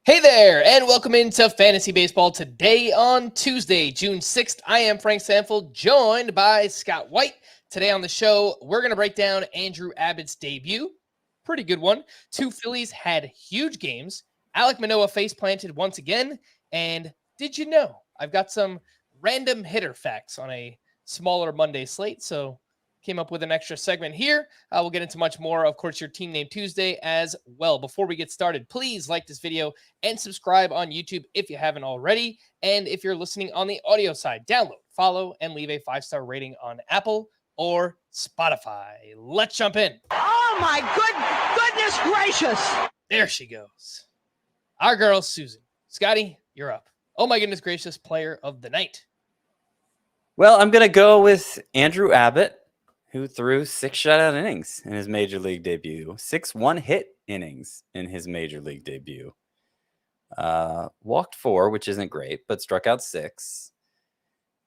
Hey there, and welcome into Fantasy Baseball today on Tuesday, June 6th. I am Frank Stampfl, joined by Scott White. Today on the show, we're going to break down Andrew Abbott's debut. Pretty good one. Two Phillies had huge games. Alek Manoah face planted once again. And did you know I've got some random hitter facts on a smaller Monday slate, so came up with an extra segment here. We'll get into much more. Of course, your Team Name Tuesday as well. Before we get started, please like this video and subscribe on YouTube if you haven't already. And if you're listening on the audio side, download, follow, and leave a 5-star rating on Apple or Spotify. Let's jump in. Oh my goodness gracious. There she goes. Our girl, Susan. Scotty, you're up. Oh my goodness gracious, player of the night. Well, I'm going to go with Andrew Abbott, who threw 6 shutout innings in his major league debut, 6 one-hit innings in his major league debut. Walked 4, which isn't great, but struck out 6.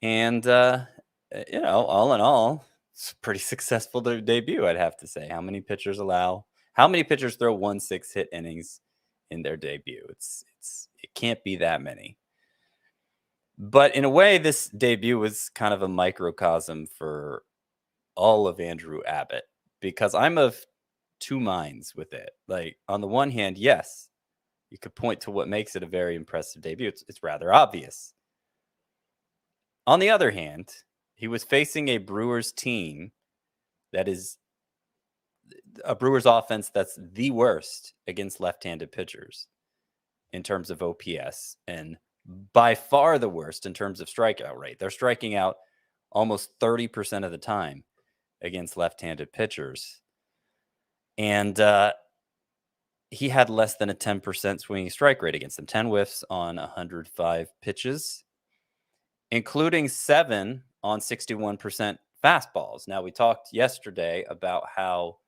And, all in all, it's a pretty successful debut, I'd have to say. How many pitchers throw 1 6-hit innings in their debut? It can't be that many. But in a way, this debut was kind of a microcosm for all of Andrew Abbott, because I'm of two minds with it. Like, on the one hand, yes, you could point to what makes it a very impressive debut. It's rather obvious. On the other hand, he was facing a Brewers team that is a Brewers offense that's the worst against left-handed pitchers in terms of OPS, and by far the worst in terms of strikeout rate. They're striking out almost 30% of the time against left-handed pitchers. And he had less than a 10% swinging strike rate against them, 10 whiffs on 105 pitches, including 7 on 61% fastballs. Now, we talked yesterday about how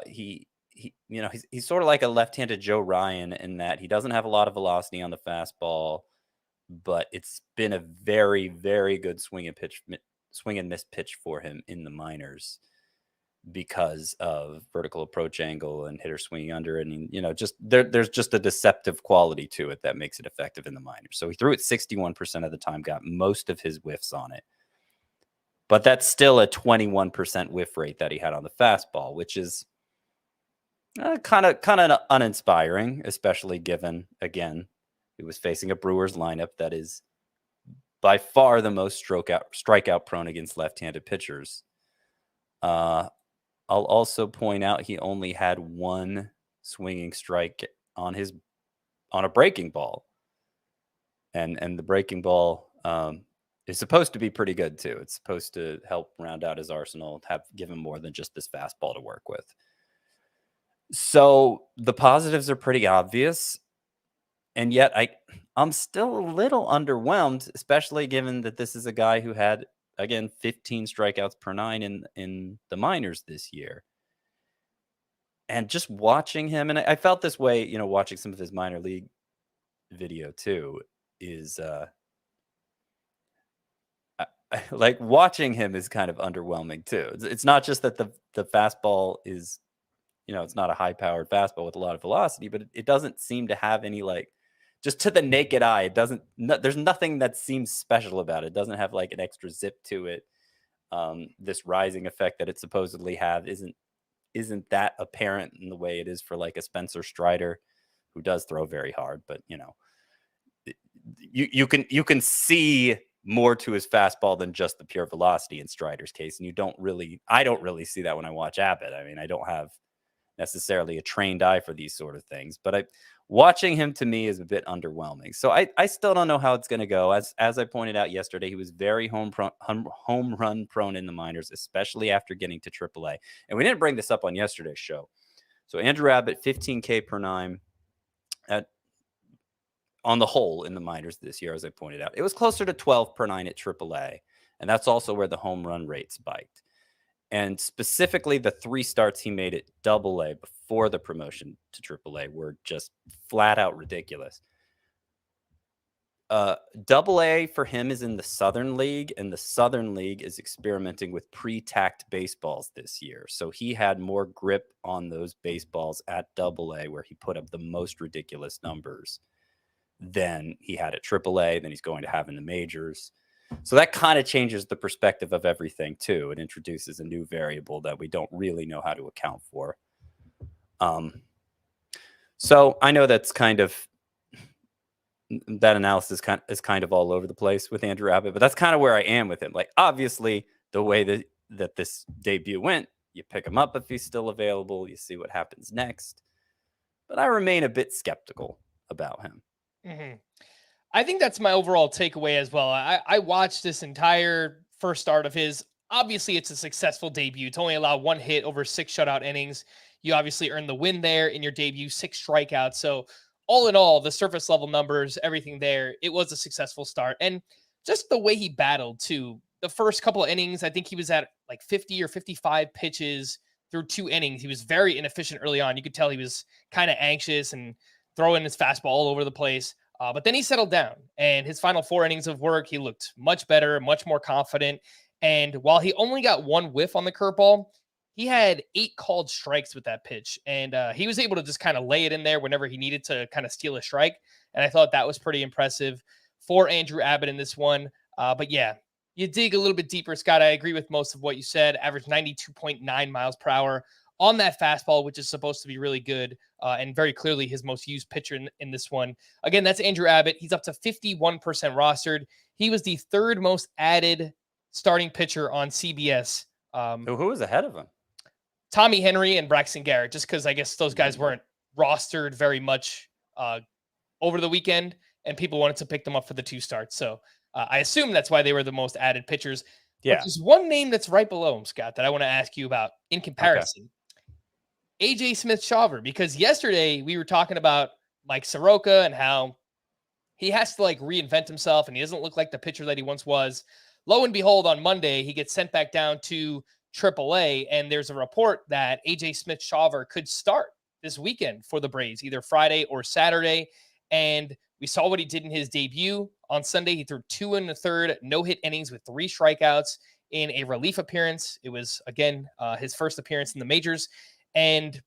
he's sort of like a left-handed Joe Ryan in that he doesn't have a lot of velocity on the fastball, but it's been a very, very good swing and miss pitch for him in the minors because of vertical approach angle and hitter swinging under. And, just there's just a deceptive quality to it that makes it effective in the minors. So he threw it 61% of the time, got most of his whiffs on it. But that's still a 21% whiff rate that he had on the fastball, which is kind of uninspiring, especially given, again, he was facing a Brewers lineup that is by far the most strikeout prone against left-handed pitchers. I'll also point out he only had 1 swinging strike on a breaking ball, and the breaking ball is supposed to be pretty good too. It's supposed to help round out his arsenal, give him more than just this fastball to work with. So the positives are pretty obvious, and yet I'm still a little underwhelmed, especially given that this is a guy who had, again, 15 strikeouts per 9 in the minors this year. And just watching him, and I felt this way, watching some of his minor league video too, is like watching him is kind of underwhelming too. It's not just that the fastball is, it's not a high-powered fastball with a lot of velocity, but it doesn't seem to have any, just to the naked eye, there's nothing that seems special about it. It doesn't have an extra zip to it. This rising effect that it supposedly have isn't that apparent in the way it is for a Spencer Strider, who does throw very hard, but you can see more to his fastball than just the pure velocity in Strider's case. And I don't really see that when I watch Abbott. I mean, I don't have necessarily a trained eye for these sort of things, but watching him to me is a bit underwhelming. So I still don't know how it's going to go. As I pointed out yesterday, he was very home run prone in the minors, especially after getting to AAA. And we didn't bring this up on yesterday's show. So Andrew Abbott, 15K per 9 on the whole in the minors this year, as I pointed out. It was closer to 12 per 9 at AAA, and that's also where the home run rate spiked. And specifically, the 3 starts he made at AA before the promotion to AAA were just flat out ridiculous. Double A for him is in the Southern League, and the Southern League is experimenting with pre-tacked baseballs this year. So he had more grip on those baseballs at Double A, where he put up the most ridiculous numbers than he had at Triple A, than he's going to have in the majors. So that kind of changes the perspective of everything too. It introduces a new variable that we don't really know how to account for. So I know that's kind of, that analysis is kind of all over the place with Andrew Abbott, but that's kind of where I am with him. Like, obviously, the way that this debut went, you pick him up if he's still available, you see what happens next. But I remain a bit skeptical about him. Mm-hmm. I think that's my overall takeaway as well. I watched this entire first start of his. Obviously, it's a successful debut. To only allow one hit over 6 shutout innings. You obviously earned the win there in your debut, 6 strikeouts. So all in all, the surface level numbers, everything there, it was a successful start. And just the way he battled too. The first couple of innings, I think he was at like 50 or 55 pitches through 2 innings. He was very inefficient early on. You could tell he was kind of anxious and throwing his fastball all over the place. But then he settled down, and his final 4 innings of work, he looked much better, much more confident. And while he only got 1 whiff on the curveball, he had 8 called strikes with that pitch. And he was able to just kind of lay it in there whenever he needed to kind of steal a strike. And I thought that was pretty impressive for Andrew Abbott in this one. But yeah, you dig a little bit deeper, Scott. I agree with most of what you said. Average 92.9 miles per hour on that fastball, which is supposed to be really good, and very clearly his most used pitcher in this one. Again, that's Andrew Abbott. He's up to 51% rostered. He was the 3rd most added starting pitcher on CBS. Who was ahead of him? Tommy Henry and Braxton Garrett, just because I guess those guys weren't rostered very much over the weekend, and people wanted to pick them up for the 2 starts. So I assume that's why they were the most added pitchers. Yeah. But there's one name that's right below him, Scott, that I want to ask you about in comparison. Okay. AJ Smith-Shawver, because yesterday we were talking about Mike Soroka and how he has to like reinvent himself and he doesn't look like the pitcher that he once was. Lo and behold, on Monday, he gets sent back down to AAA, and there's a report that AJ Smith-Shawver could start this weekend for the Braves, either Friday or Saturday. And we saw what he did in his debut on Sunday. He threw 2 1/3 no-hit innings with 3 strikeouts in a relief appearance. It was, again, his first appearance in the majors. And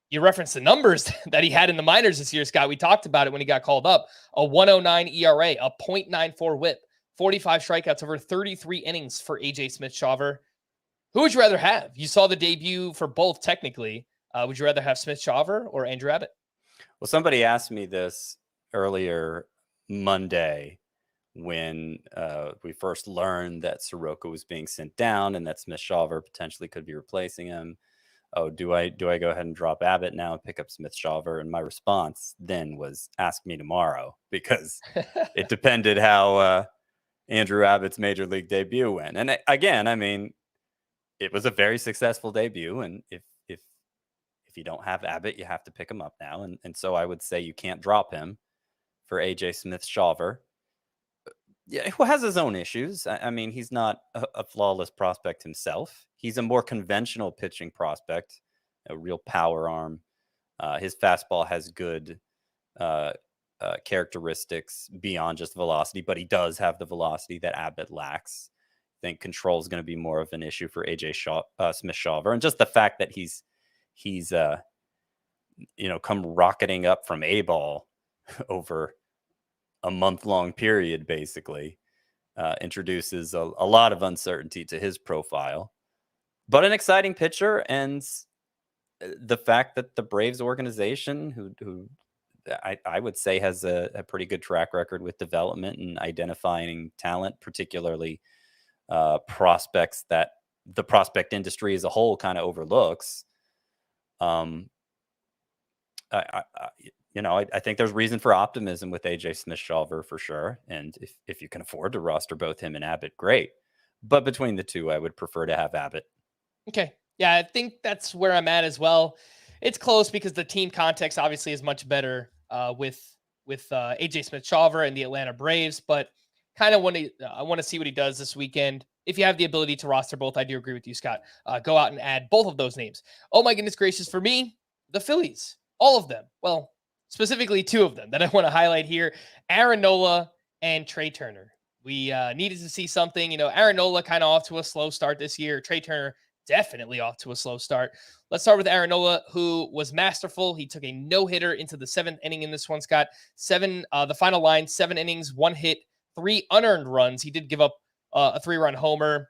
you referenced the numbers that he had in the minors this year, Scott. We talked about it when he got called up. A 1.09 ERA, a 0.94 whip, 45 strikeouts over 33 innings for AJ Smith-Shawver. Who would you rather have? You saw the debut for both technically. Would you rather have Smith-Shawver or Andrew Abbott? Well, somebody asked me this earlier Monday when we first learned that Soroka was being sent down and that Smith-Shawver potentially could be replacing him. Oh, do I go ahead and drop Abbott now and pick up Smith-Shawver? And my response then was, ask me tomorrow, because it depended how Andrew Abbott's major league debut went. And again, I mean, it was a very successful debut, and if you don't have Abbott, you have to pick him up now. And so I would say you can't drop him for AJ Smith-Shawver. Yeah, who has his own issues. I mean, he's not a flawless prospect himself. He's a more conventional pitching prospect, a real power arm. His fastball has good characteristics beyond just velocity, but he does have the velocity that Abbott lacks. I think control is going to be more of an issue for AJ Smith-Shawver, and just the fact that he's come rocketing up from A-ball over a month-long period, basically, introduces a lot of uncertainty to his profile. But an exciting pitcher, and the fact that the Braves organization, who I would say has a pretty good track record with development and identifying talent, particularly prospects that the prospect industry as a whole kind of overlooks. I think there's reason for optimism with AJ Smith-Shawver for sure. And if you can afford to roster both him and Abbott, great. But between the two, I would prefer to have Abbott. Okay. Yeah, I think that's where I'm at as well. It's close because the team context obviously is much better with AJ Smith-Shawver and the Atlanta Braves, but kind of I want to see what he does this weekend. If you have the ability to roster both, I do agree with you, Scott. Go out and add both of those names. Oh my goodness gracious, for me, the Phillies, all of them. Well, specifically 2 of them that I want to highlight here, Aaron Nola and Trea Turner. We needed to see something. Aaron Nola kind of off to a slow start this year. Trea Turner definitely off to a slow start. Let's start with Aaron Nola, who was masterful. He took a no-hitter into the 7th inning in this one, Scott. The final line, 7 innings, 1 hit, 3 unearned runs. He did give up a 3-run homer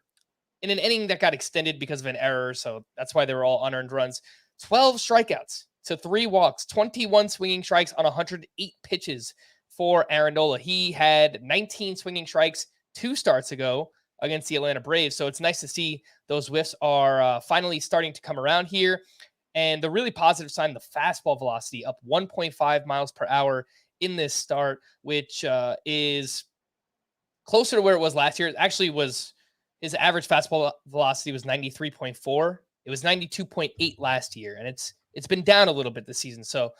in an inning that got extended because of an error, so that's why they were all unearned runs. 12 strikeouts to 3 walks, 21 swinging strikes on 108 pitches for Aaron Nola. He had 19 swinging strikes 2 starts ago against the Atlanta Braves, so it's nice to see those whiffs are finally starting to come around here. And the really positive sign, the fastball velocity up 1.5 miles per hour in this start, which is closer to where it was last year. It actually was his average fastball velocity was 93.4. It was 92.8 last year, and it's been down a little bit this season. So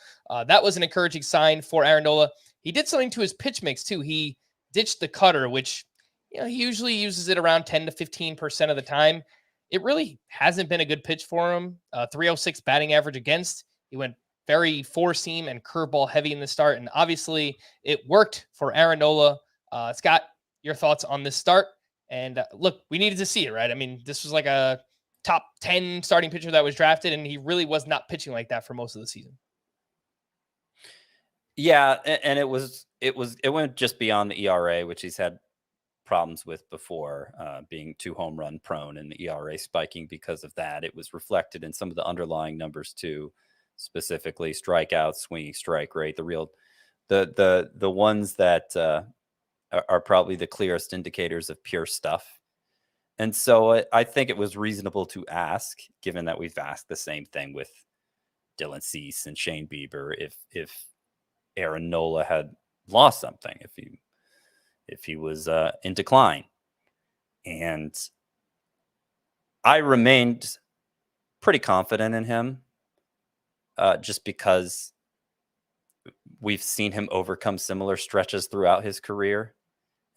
that was an encouraging sign for Aaron Nola. He did something to his pitch mix too. He ditched the cutter, which he usually uses it around 10 to 15% of the time. It really hasn't been a good pitch for him. 306 batting average against. He went very four-seam and curveball heavy in the start, and obviously it worked for Aaron Nola. Scott, your thoughts on this start? And look, we needed to see it, right? I mean, this was like a top 10 starting pitcher that was drafted, and he really was not pitching like that for most of the season. Yeah, and it went just beyond the ERA, which he's had problems with before, being 2 home run prone and the ERA spiking because of that. It was reflected in some of the underlying numbers too, specifically strikeouts, swinging strike rate, the ones that are probably the clearest indicators of pure stuff. And so I think it was reasonable to ask, given that we've asked the same thing with Dylan Cease and Shane Bieber, if Aaron Nola had lost something, if he was in decline. And I remained pretty confident in him, just because we've seen him overcome similar stretches throughout his career.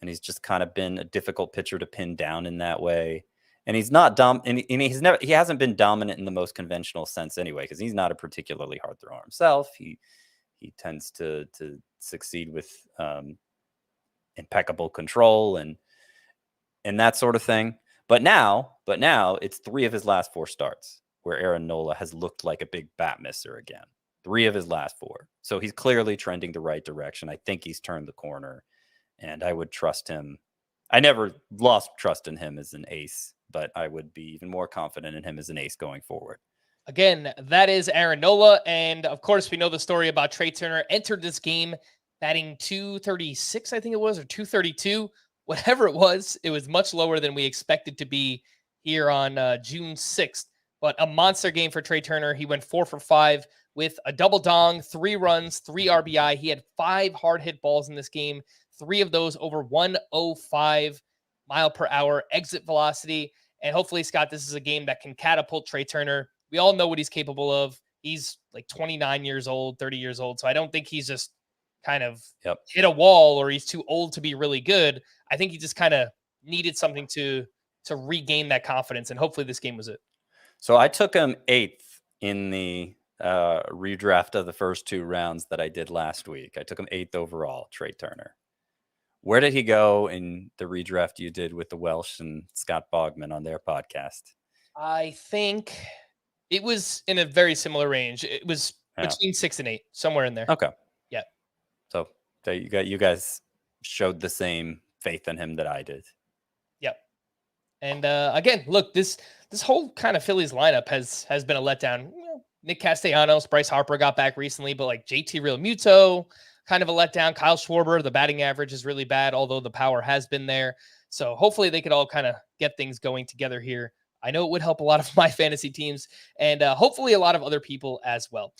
And he's just kind of been a difficult pitcher to pin down in that way. And he's not he hasn't been dominant in the most conventional sense anyway, because he's not a particularly hard thrower himself. He tends to succeed with impeccable control and that sort of thing. But now it's 3 of his last 4 starts where Aaron Nola has looked like a big bat misser again. 3 of his last 4. So he's clearly trending the right direction. I think he's turned the corner, and I would trust him. I never lost trust in him as an ace, but I would be even more confident in him as an ace going forward. Again, that is Aaron Nola. And of course, we know the story about Trea Turner. Entered this game batting 236, I think it was, or 232, whatever it was much lower than we expected to be here on June 6th. But a monster game for Trea Turner. He went 4 for 5 with a double dong, 3 runs, 3 RBI. He had 5 hard hit balls in this game, 3 of those over 105 mile per hour exit velocity. And hopefully, Scott, this is a game that can catapult Trea Turner. We all know what he's capable of. He's like 29 years old, 30 years old. So I don't think he's just kind of hit a wall or he's too old to be really good. I think he just kind of needed something to regain that confidence. And hopefully this game was it. So I took him 8th in the redraft of the first 2 rounds that I did last week. I took him 8th overall, Trea Turner. Where did he go in the redraft you did with the Welsh and Scott Bogman on their podcast? I think it was in a very similar range. It was between 6 and 8, somewhere in there. Okay. Yeah. So you guys showed the same faith in him that I did. Yep. And again, look, this whole kind of Phillies lineup has been a letdown. Nick Castellanos, Bryce Harper got back recently, but like JT Realmuto, kind of a letdown. Kyle Schwarber, the batting average is really bad, although the power has been there. So hopefully they could all kind of get things going together here. I know it would help a lot of my fantasy teams and hopefully a lot of other people as well.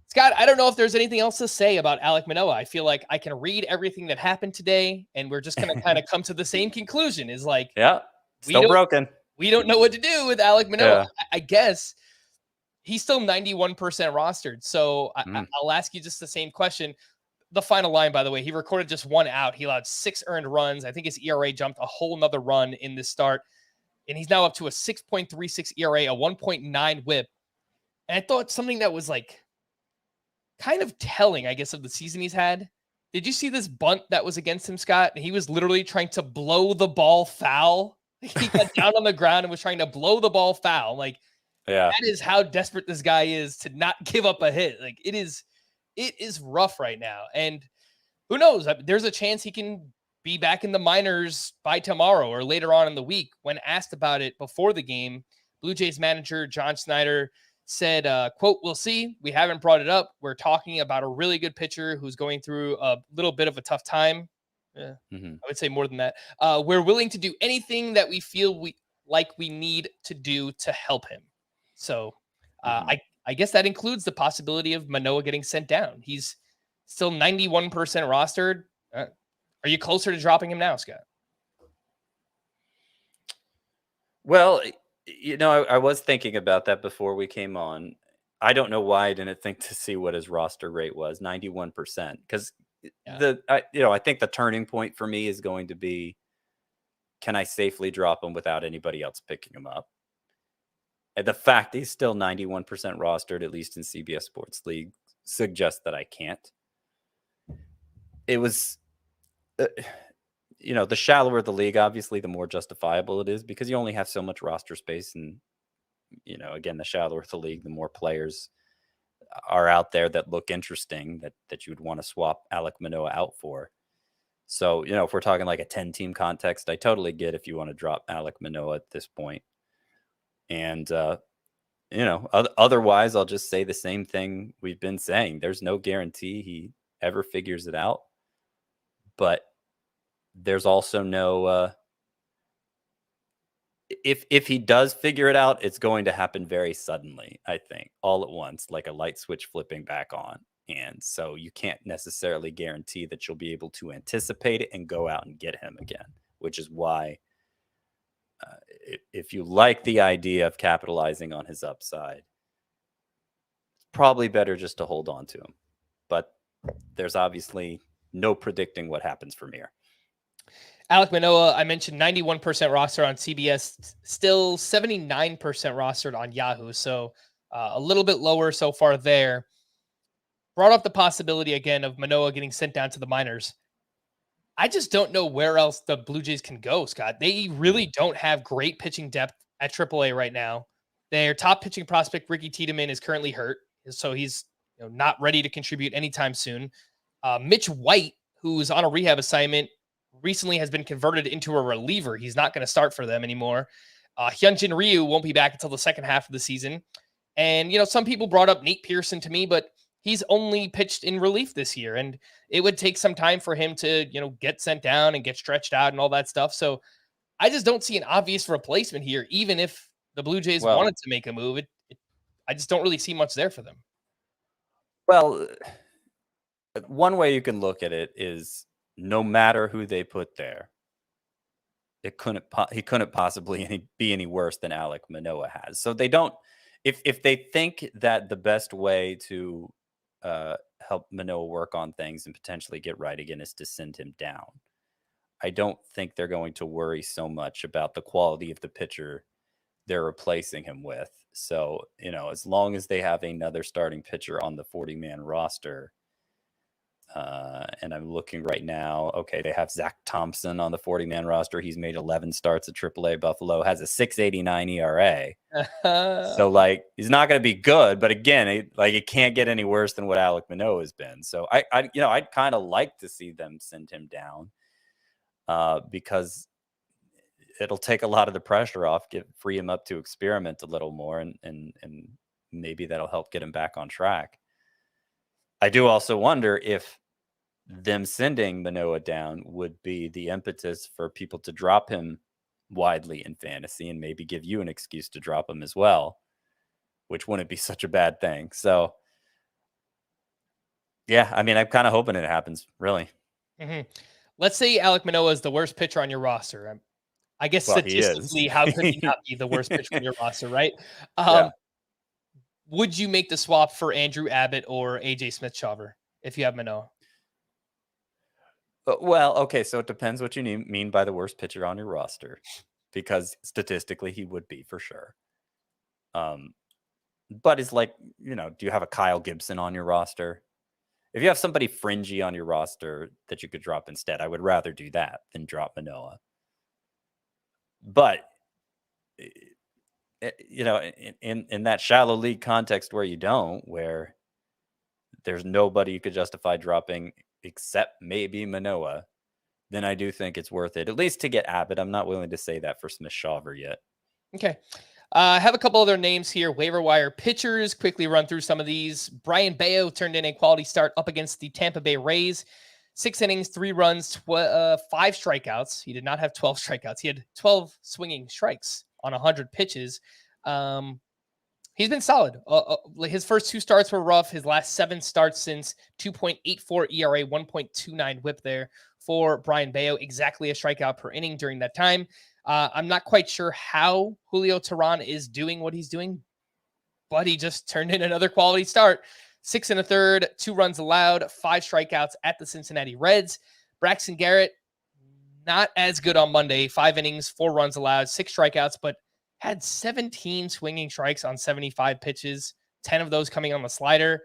Scott, I don't know if there's anything else to say about Alek Manoah. I feel like I can read everything that happened today, and we're just going to kind of come to the same conclusion. Is like, still broken. We don't know what to do with Alek Manoah. Yeah. I guess he's still 91% rostered. So I'll ask you just the same question. The final line, by the way, he recorded just 1 out. He allowed 6 earned runs. I think his ERA jumped a whole nother run in this start. And he's now up to a 6.36 ERA, a 1.9 whip. And I thought something that was like kind of telling, I guess, of the season he's had Did you see this bunt that was against him, Scott? He was literally trying to blow the ball foul. He got down on the ground and was trying to blow the ball foul. Like, Yeah. that is how desperate this guy is to not give up a hit. Like, it is rough right now. And who knows? There's a chance he can be back in the minors by tomorrow or later on in the week. When asked about it before the game, Blue Jays manager John Snyder said, quote, "We'll see. We haven't brought it up. We're talking about a really good pitcher who's going through a little bit of a tough time." I would say more than that. "We're willing to do anything that we feel we need to do to help him." So I guess that includes the possibility of Manoah getting sent down. He's still 91% rostered. Are you closer to dropping him now, Scott? Well, I was thinking about that before we came on. I don't know why I didn't think to see what his roster rate was, 91%. Because I think the turning point for me is going to be, can I safely drop him without anybody else picking him up? And the fact he's still 91% rostered, at least in CBS Sports League, suggests that I can't. It was, the shallower the league, obviously, the more justifiable it is because you only have so much roster space. And, again, the shallower the league, the more players are out there that look interesting that you would want to swap Alek Manoah out for. So, if we're talking like a 10-team context, I totally get if you want to drop Alek Manoah at this point. And, otherwise, I'll just say the same thing we've been saying. There's no guarantee he ever figures it out. But there's also no, if he does figure it out, it's going to happen very suddenly, I think, all at once, like a light switch flipping back on. And so you can't necessarily guarantee that you'll be able to anticipate it and go out and get him again, which is why if you like the idea of capitalizing on his upside, it's probably better just to hold on to him. But there's obviously no predicting what happens from here. Alek Manoah, I mentioned 91% roster on CBS, still 79% rostered on Yahoo. So a little bit lower so far there. Brought up the possibility again of Manoah getting sent down to the minors. I just don't know where else the Blue Jays can go, Scott. They really don't have great pitching depth at AAA right now. Their top pitching prospect, Ricky Tiedemann, is currently hurt, so he's not ready to contribute anytime soon. Mitch White, who's on a rehab assignment, recently has been converted into a reliever. He's not going to start for them anymore. Hyunjin Ryu won't be back until the second half of the season. And, some people brought up Nate Pearson to me, but he's only pitched in relief this year, and it would take some time for him to, get sent down and get stretched out and all that stuff. So I just don't see an obvious replacement here, even if the Blue Jays wanted to make a move. I just don't really see much there for them. Well, one way you can look at it is no matter who they put there, he couldn't possibly be any worse than Alek Manoah has. So they don't, if they think that the best way to help Manoah work on things and potentially get right again is to send him down, I don't think they're going to worry so much about the quality of the pitcher they're replacing him with. So, as long as they have another starting pitcher on the 40-man roster, and I'm looking right now, okay, they have Zach Thompson on the 40-man roster. He's made 11 starts at AAA Buffalo, has a 6.89 ERA. So, he's not going to be good, but again, it can't get any worse than what Alek Manoah has been. So, I'd kind of like to see them send him down because it'll take a lot of the pressure off, free him up to experiment a little more, and maybe that'll help get him back on track. I do also wonder if them sending Manoah down would be the impetus for people to drop him widely in fantasy and maybe give you an excuse to drop him as well, which wouldn't be such a bad thing. So, yeah, I'm kind of hoping it happens, really. Mm-hmm. Let's say Alek Manoah is the worst pitcher on your roster. I guess statistically, how could he not be the worst pitcher on your roster, right? Yeah. Would you make the swap for Andrew Abbott or AJ Smith-Shawver if you have Manoah? Well, okay, so it depends what you mean by the worst pitcher on your roster, because statistically he would be for sure. But it's do you have a Kyle Gibson on your roster? If you have somebody fringy on your roster that you could drop instead, I would rather do that than drop Manoah. But you know, in that shallow league context where you don't, where there's nobody you could justify dropping except maybe Manoah, then I do think it's worth it, at least to get Abbott. I'm not willing to say that for Smith-Shawver yet. Okay. I have a couple other names here. Waiver wire pitchers. Quickly run through some of these. Brayan Bello turned in a quality start up against the Tampa Bay Rays. 6 innings, 3 runs, 5 strikeouts. He did not have 12 strikeouts. He had 12 swinging strikes on 100 pitches. He's been solid. His first 2 starts were rough. His last 7 starts since 2.84 ERA, 1.29 whip there for Brayan Bello. Exactly a strikeout per inning during that time. I'm not quite sure how Julio Teheran is doing what he's doing, but he just turned in another quality start. 6 1/3, 2 runs allowed, 5 strikeouts at the Cincinnati Reds. Braxton Garrett, not as good on Monday. 5 innings, 4 runs allowed, 6 strikeouts, but had 17 swinging strikes on 75 pitches, 10 of those coming on the slider.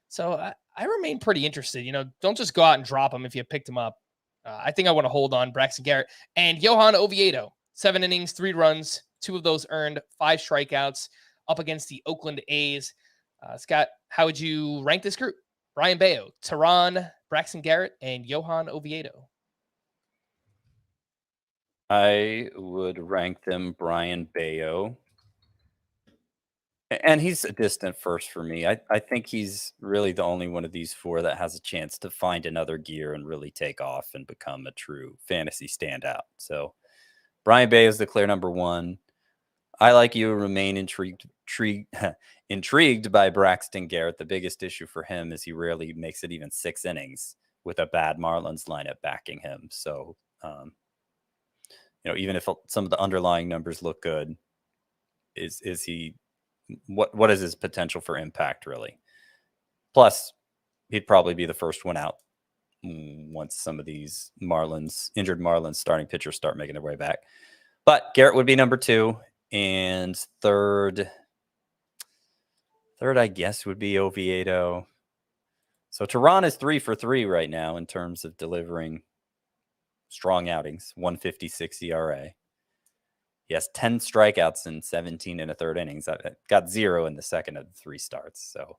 So I remain pretty interested. Don't just go out and drop him if you picked him up. I think I want to hold on Braxton Garrett. And Johan Oviedo, 7 innings, 3 runs, 2 of those earned, 5 strikeouts up against the Oakland A's. Scott, how would you rank this group? Brayan Bello, Teheran, Braxton Garrett, and Johan Oviedo. I would rank them Brayan Bello. And he's a distant first for me. I think he's really the only one of these 4 that has a chance to find another gear and really take off and become a true fantasy standout. So Brayan Bello is the clear number 1. I, like you, remain intrigued by Braxton Garrett. The biggest issue for him is he rarely makes it even 6 innings with a bad Marlins lineup backing him. So, even if some of the underlying numbers look good, is he, what is his potential for impact really? Plus, he'd probably be the first one out once some of these injured Marlins starting pitchers start making their way back. But Garrett would be number 2. And third, I guess, would be Oviedo. So Teheran is 3 for 3 right now in terms of delivering strong outings, 1.56 ERA. He has 10 strikeouts in 17 1/3 innings. I got 0 in the second of the 3 starts. So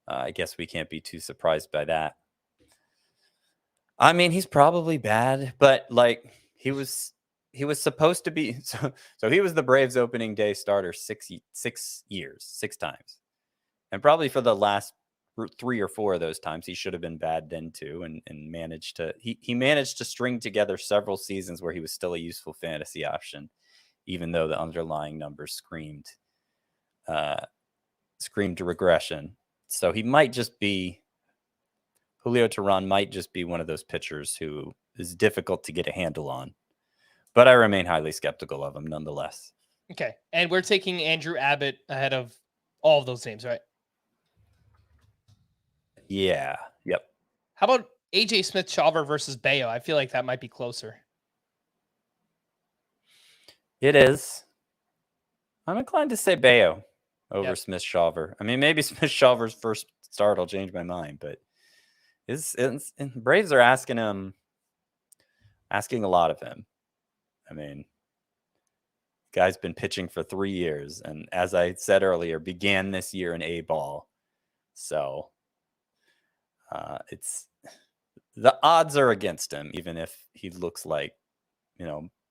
I guess we can't be too surprised by that. I mean, he's probably bad, but he was supposed to be. So he was the Braves opening day starter 6 years, 6 times. And probably for the last 3 or 4 of those times, he should have been bad then too, and managed to he managed to string together several seasons where he was still a useful fantasy option, even though the underlying numbers screamed regression. So he might just be Julio Teheran might just be one of those pitchers who is difficult to get a handle on. But I remain highly skeptical of him nonetheless. Okay. And we're taking Andrew Abbott ahead of all of those names, right? Yeah. Yep. How about AJ Smith-Shawver versus Bello? I feel like that might be closer. It is. I'm inclined to say Bello over Smith-Shawver. I mean, maybe Smith-Shawver's first start will change my mind, but Braves are asking a lot of him. I mean, guy's been pitching for 3 years, and as I said earlier, began this year in A-ball. So it's the odds are against him, even if he looks like,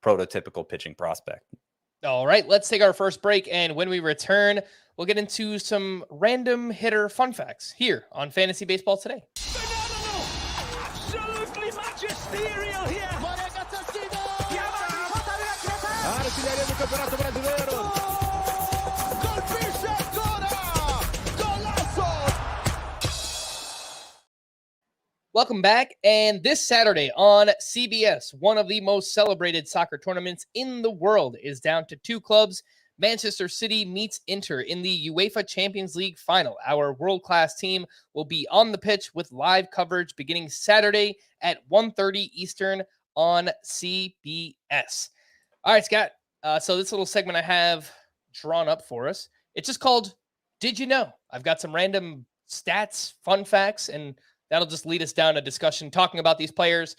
prototypical pitching prospect. All right, let's take our first break, and when we return, we'll get into some random hitter fun facts here on Fantasy Baseball Today. Absolutely magisterial here. Welcome back. And this Saturday on CBS, one of the most celebrated soccer tournaments in the world is down to 2 clubs. Manchester City meets Inter in the UEFA Champions League final. Our world-class team will be on the pitch with live coverage beginning Saturday at 1:30 Eastern on CBS. All right, Scott. So this little segment I have drawn up for us, it's just called Did You Know? I've got some random stats, fun facts, and that'll just lead us down a discussion talking about these players.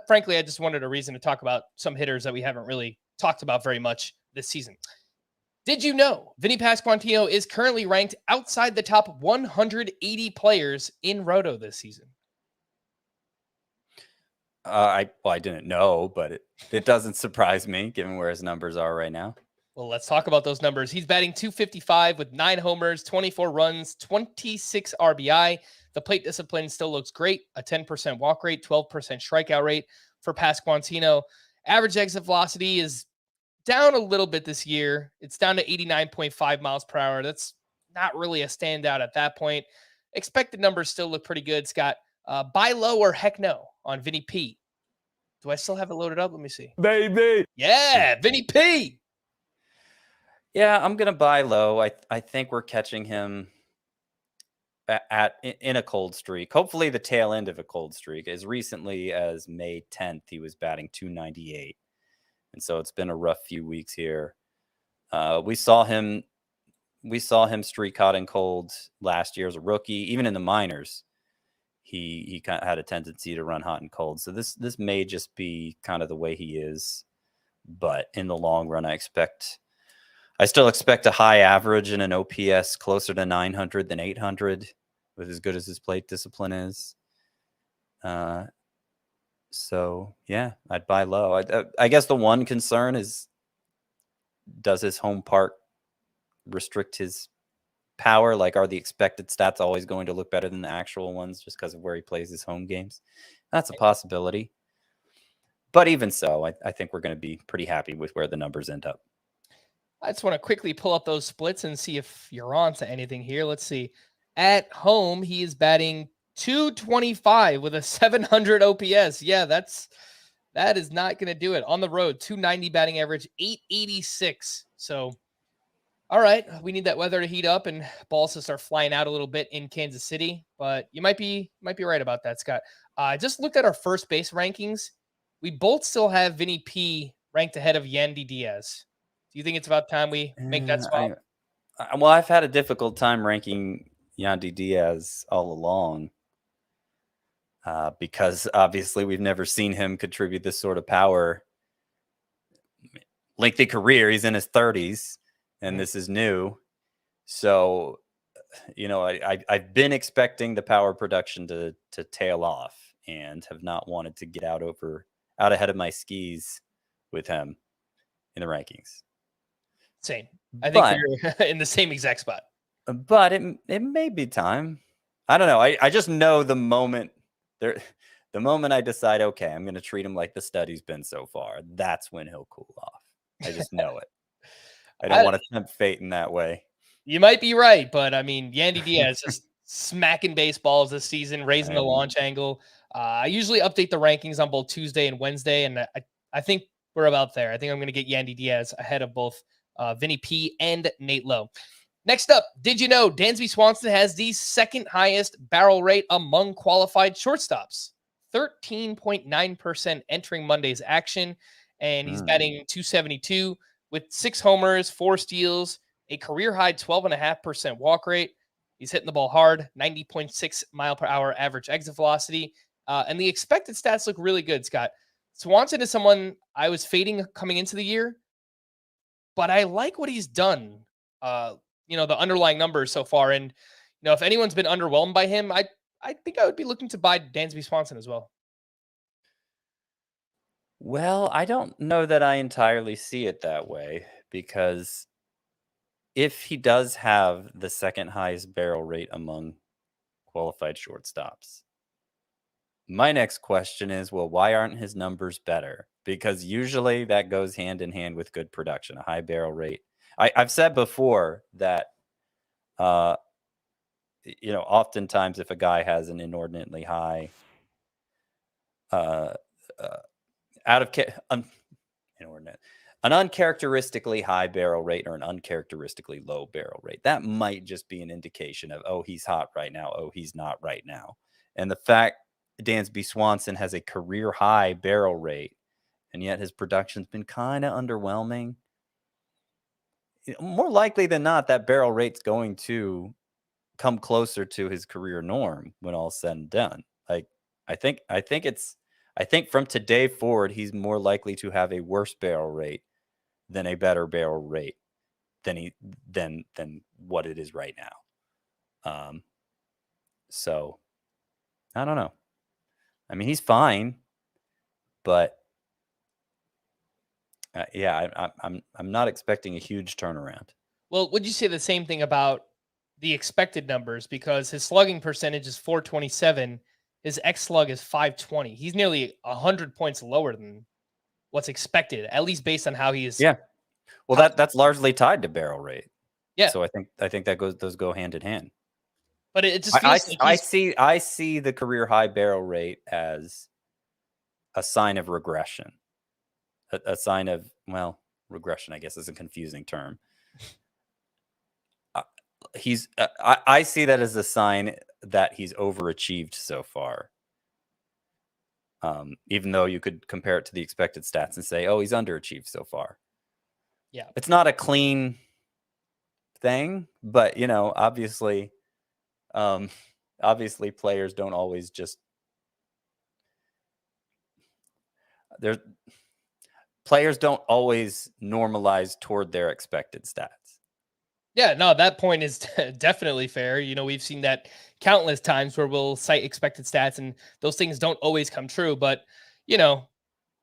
Frankly, I just wanted a reason to talk about some hitters that we haven't really talked about very much this season. Did you know Vinny Pasquantino is currently ranked outside the top 180 players in Roto this season? I didn't know, but it doesn't surprise me given where his numbers are right now. Well, let's talk about those numbers. He's batting .255 with 9 homers, 24 runs, 26 RBI. The plate discipline still looks great. A 10% walk rate, 12% strikeout rate for Pasquantino. Average exit velocity is down a little bit this year. It's down to 89.5 miles per hour. That's not really a standout at that point. Expected numbers still look pretty good, Scott. Buy low or heck no on Vinny P. Do I still have it loaded up? Let me see. Baby. Yeah, Vinny P. Yeah, I'm going to buy low. I think we're catching him in a cold streak. Hopefully the tail end of a cold streak. As recently as May 10th, he was batting .298. And so it's been a rough few weeks here. We saw him streak hot and cold last year as a rookie. Even in the minors, he kind of had a tendency to run hot and cold. So this may just be kind of the way he is. But in the long run, I still expect a high average and an OPS closer to 900 than 800 with as good as his plate discipline is. So, yeah, I'd buy low. I guess the one concern is, does his home park restrict his power? Like, are the expected stats always going to look better than the actual ones just because of where he plays his home games? That's a possibility. But even so, I think we're going to be pretty happy with where the numbers end up. I just want to quickly pull up those splits and see if you're on to anything here. Let's see. At home, he is batting .225 with a 700 OPS. Yeah, that is not going to do it. On the road, .290 batting average, .886. So, all right, we need that weather to heat up and balls to start flying out a little bit in Kansas City. But you might be right about that, Scott. I just looked at our first base rankings. We both still have Vinny P ranked ahead of Yandy Diaz. Do you think it's about time we make that swap? Well, I've had a difficult time ranking Yandy Diaz all along because obviously we've never seen him contribute this sort of power. Lengthy career, he's in his 30s, and this is new. So, I've been expecting the power production to tail off and have not wanted to get out ahead of my skis with him in the rankings. Same. I think we're in the same exact spot. But it may be time. I don't know. I just know the moment I decide, okay, I'm going to treat him like the stud he's been so far, that's when he'll cool off. I just know it. I don't want to tempt fate in that way. You might be right, but I mean, Yandy Diaz just smacking baseballs this season, raising the launch angle. I usually update the rankings on both Tuesday and Wednesday, and I think we're about there. I think I'm going to get Yandy Diaz ahead of both Vinny P and Nate Lowe. Next up, did you know Dansby Swanson has the second highest barrel rate among qualified shortstops? 13.9% entering Monday's action, and he's batting .272 with 6 homers, 4 steals, a career-high 12.5% walk rate. He's hitting the ball hard, 90.6 mile per hour average exit velocity, and the expected stats look really good, Scott. Swanson is someone I was fading coming into the year, but I like what he's done. The underlying numbers so far. And, if anyone's been underwhelmed by him, I think I would be looking to buy Dansby Swanson as well. Well, I don't know that I entirely see it that way, because if he does have the second highest barrel rate among qualified shortstops, my next question is, well, why aren't his numbers better? Because usually that goes hand in hand with good production, a high barrel rate. I've said before that, oftentimes if a guy has an inordinately high, an uncharacteristically high barrel rate or an uncharacteristically low barrel rate, that might just be an indication of, oh, he's hot right now. Oh, he's not right now. And the fact Dansby Swanson has a career high barrel rate, and yet his production's been kind of underwhelming. More likely than not, that barrel rate's going to come closer to his career norm when all's said and done. Like, I think from today forward, he's more likely to have a worse barrel rate than a better barrel rate than what it is right now. So I don't know. I mean, he's fine, but I'm not expecting a huge turnaround. Well, would you say the same thing about the expected numbers? Because his slugging percentage is 427, his X slug is 520. He's nearly 100 points lower than what's expected, at least based on how he is. Yeah. Well, that's largely tied to barrel rate. Yeah. So I think those go hand in hand. But it just feels like I see the career high barrel rate as a sign of regression. A sign of, well, regression, I guess, is a confusing term. I see that as a sign that he's overachieved so far. Even though you could compare it to the expected stats and say, oh, he's underachieved so far. Yeah. It's not a clean thing, but obviously players don't always just players don't always normalize toward their expected stats. Yeah, no, that point is definitely fair. We've seen that countless times where we'll cite expected stats and those things don't always come true. But,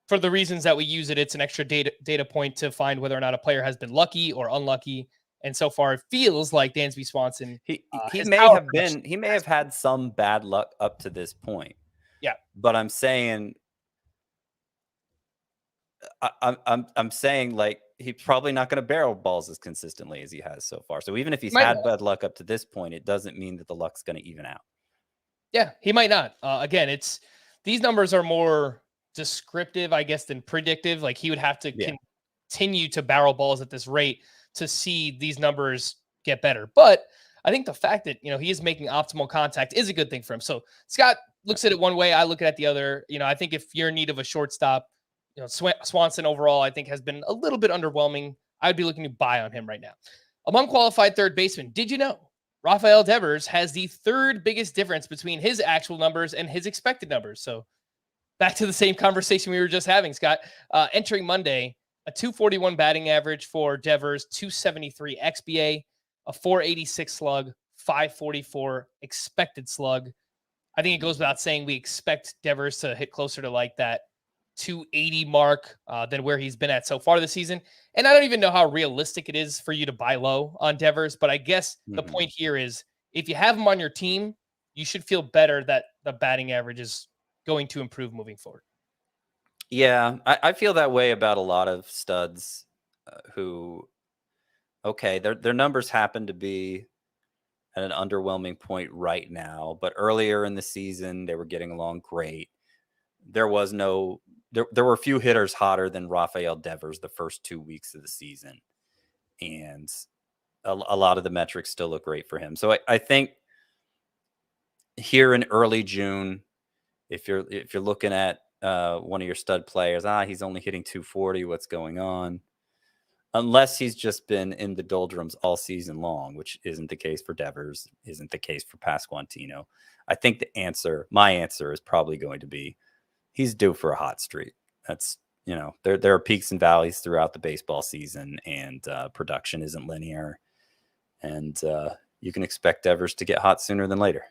for the reasons that we use it, it's an extra data point to find whether or not a player has been lucky or unlucky. And so far, it feels like Dansby Swanson. He may have had some bad luck up to this point. Yeah, but I'm saying, I'm saying like he's probably not going to barrel balls as consistently as he has so far. So even if he's had bad luck up to this point, it doesn't mean that the luck's going to even out. Yeah, he might not. Again, these numbers are more descriptive, I guess, than predictive. Like he would have to continue to barrel balls at this rate to see these numbers get better. But I think the fact that, he is making optimal contact is a good thing for him. So Scott looks at it one way. I look at it the other. I think if you're in need of a shortstop, Swanson overall, I think, has been a little bit underwhelming. I'd be looking to buy on him right now. Among qualified third basemen, did you know Rafael Devers has the third biggest difference between his actual numbers and his expected numbers? So back to the same conversation we were just having, Scott. Entering Monday, a 241 batting average for Devers, 273 XBA, a 486 slug, 544 expected slug. I think it goes without saying we expect Devers to hit closer to like that 280 mark than where he's been at so far this season. And I don't even know how realistic it is for you to buy low on Devers, but I guess the point here is if you have him on your team, you should feel better that the batting average is going to improve moving forward. Yeah, I feel that way about a lot of studs who, okay, their numbers happen to be at an underwhelming point right now, but earlier in the season, they were getting along great. There were a few hitters hotter than Rafael Devers the first 2 weeks of the season. And a lot of the metrics still look great for him. So I think here in early June, if you're looking at one of your stud players, he's only hitting 240, what's going on? Unless he's just been in the doldrums all season long, which isn't the case for Devers, isn't the case for Pasquantino. I think my answer is probably going to be he's due for a hot streak. That's, there are peaks and valleys throughout the baseball season, and production isn't linear. And you can expect Devers to get hot sooner than later.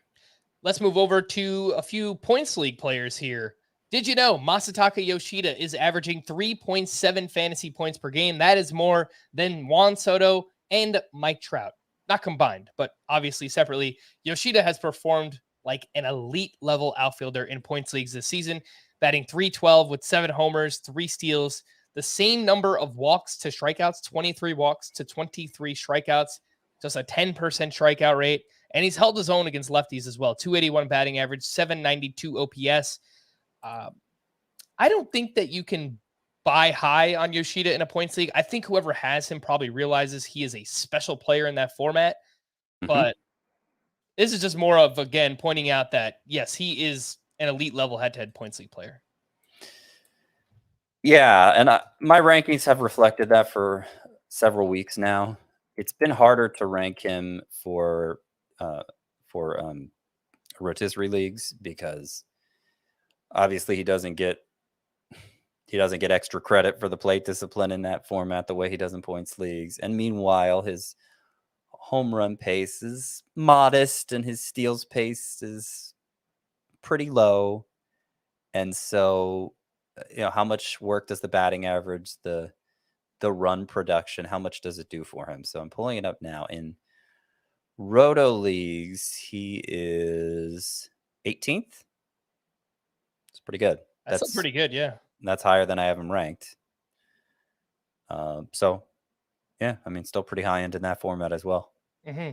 Let's move over to a few points league players here. Did you know Masataka Yoshida is averaging 3.7 fantasy points per game? That is more than Juan Soto and Mike Trout. Not combined, but obviously separately. Yoshida has performed like an elite level outfielder in points leagues this season, batting .312 with 7 homers, 3 steals, the same number of walks to strikeouts, 23 walks to 23 strikeouts, just a 10% strikeout rate. And he's held his own against lefties as well. 281 batting average, 792 OPS. I don't think that you can buy high on Yoshida in a points league. I think whoever has him probably realizes he is a special player in that format. But this is just more of, again, pointing out that, yes, he is an elite level head-to-head points league player. Yeah, and my rankings have reflected that for several weeks now. It's been harder to rank him for for rotisserie leagues, because obviously he doesn't get extra credit for the plate discipline in that format the way he does in points leagues. And meanwhile, his home run pace is modest and his steals pace is pretty low. And so, how much work does the batting average, the run production, how much does it do for him? So I'm pulling it up now. In Roto leagues, he is 18th. It's pretty good. That's pretty good, yeah. That's higher than I have him ranked. So, yeah, I mean, still pretty high end in that format as well. Mm-hmm.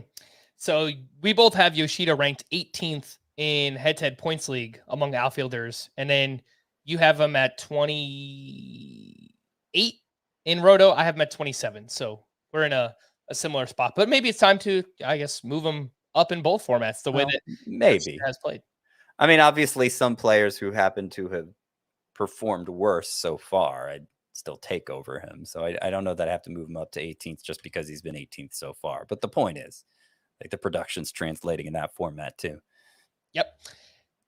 So we both have Yoshida ranked 18th in head-to-head points league among outfielders, and then you have him at 28 in Roto. I have him at 27, so we're in a similar spot. But maybe it's time to, I guess, move him up in both formats the way that maybe Yoshida has played. I mean, obviously, some players who happen to have performed worse so far, I'd still take over him. So I don't know that I have to move him up to 18th just because he's been 18th so far. But the point is, like, the production's translating in that format too. Yep.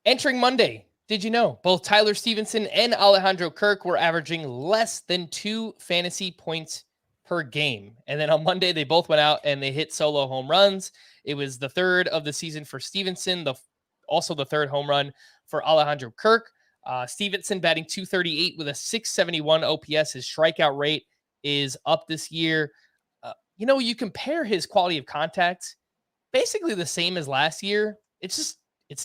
Entering Monday, did you know both Tyler Stevenson and Alejandro Kirk were averaging less than 2 fantasy points per game? And then on Monday, they both went out and they hit solo home runs. It was the third of the season for Stevenson, also the third home run for Alejandro Kirk. Stevenson batting .238 with a .671 OPS. His strikeout rate is up this year. You compare his quality of contact, basically the same as last year. It's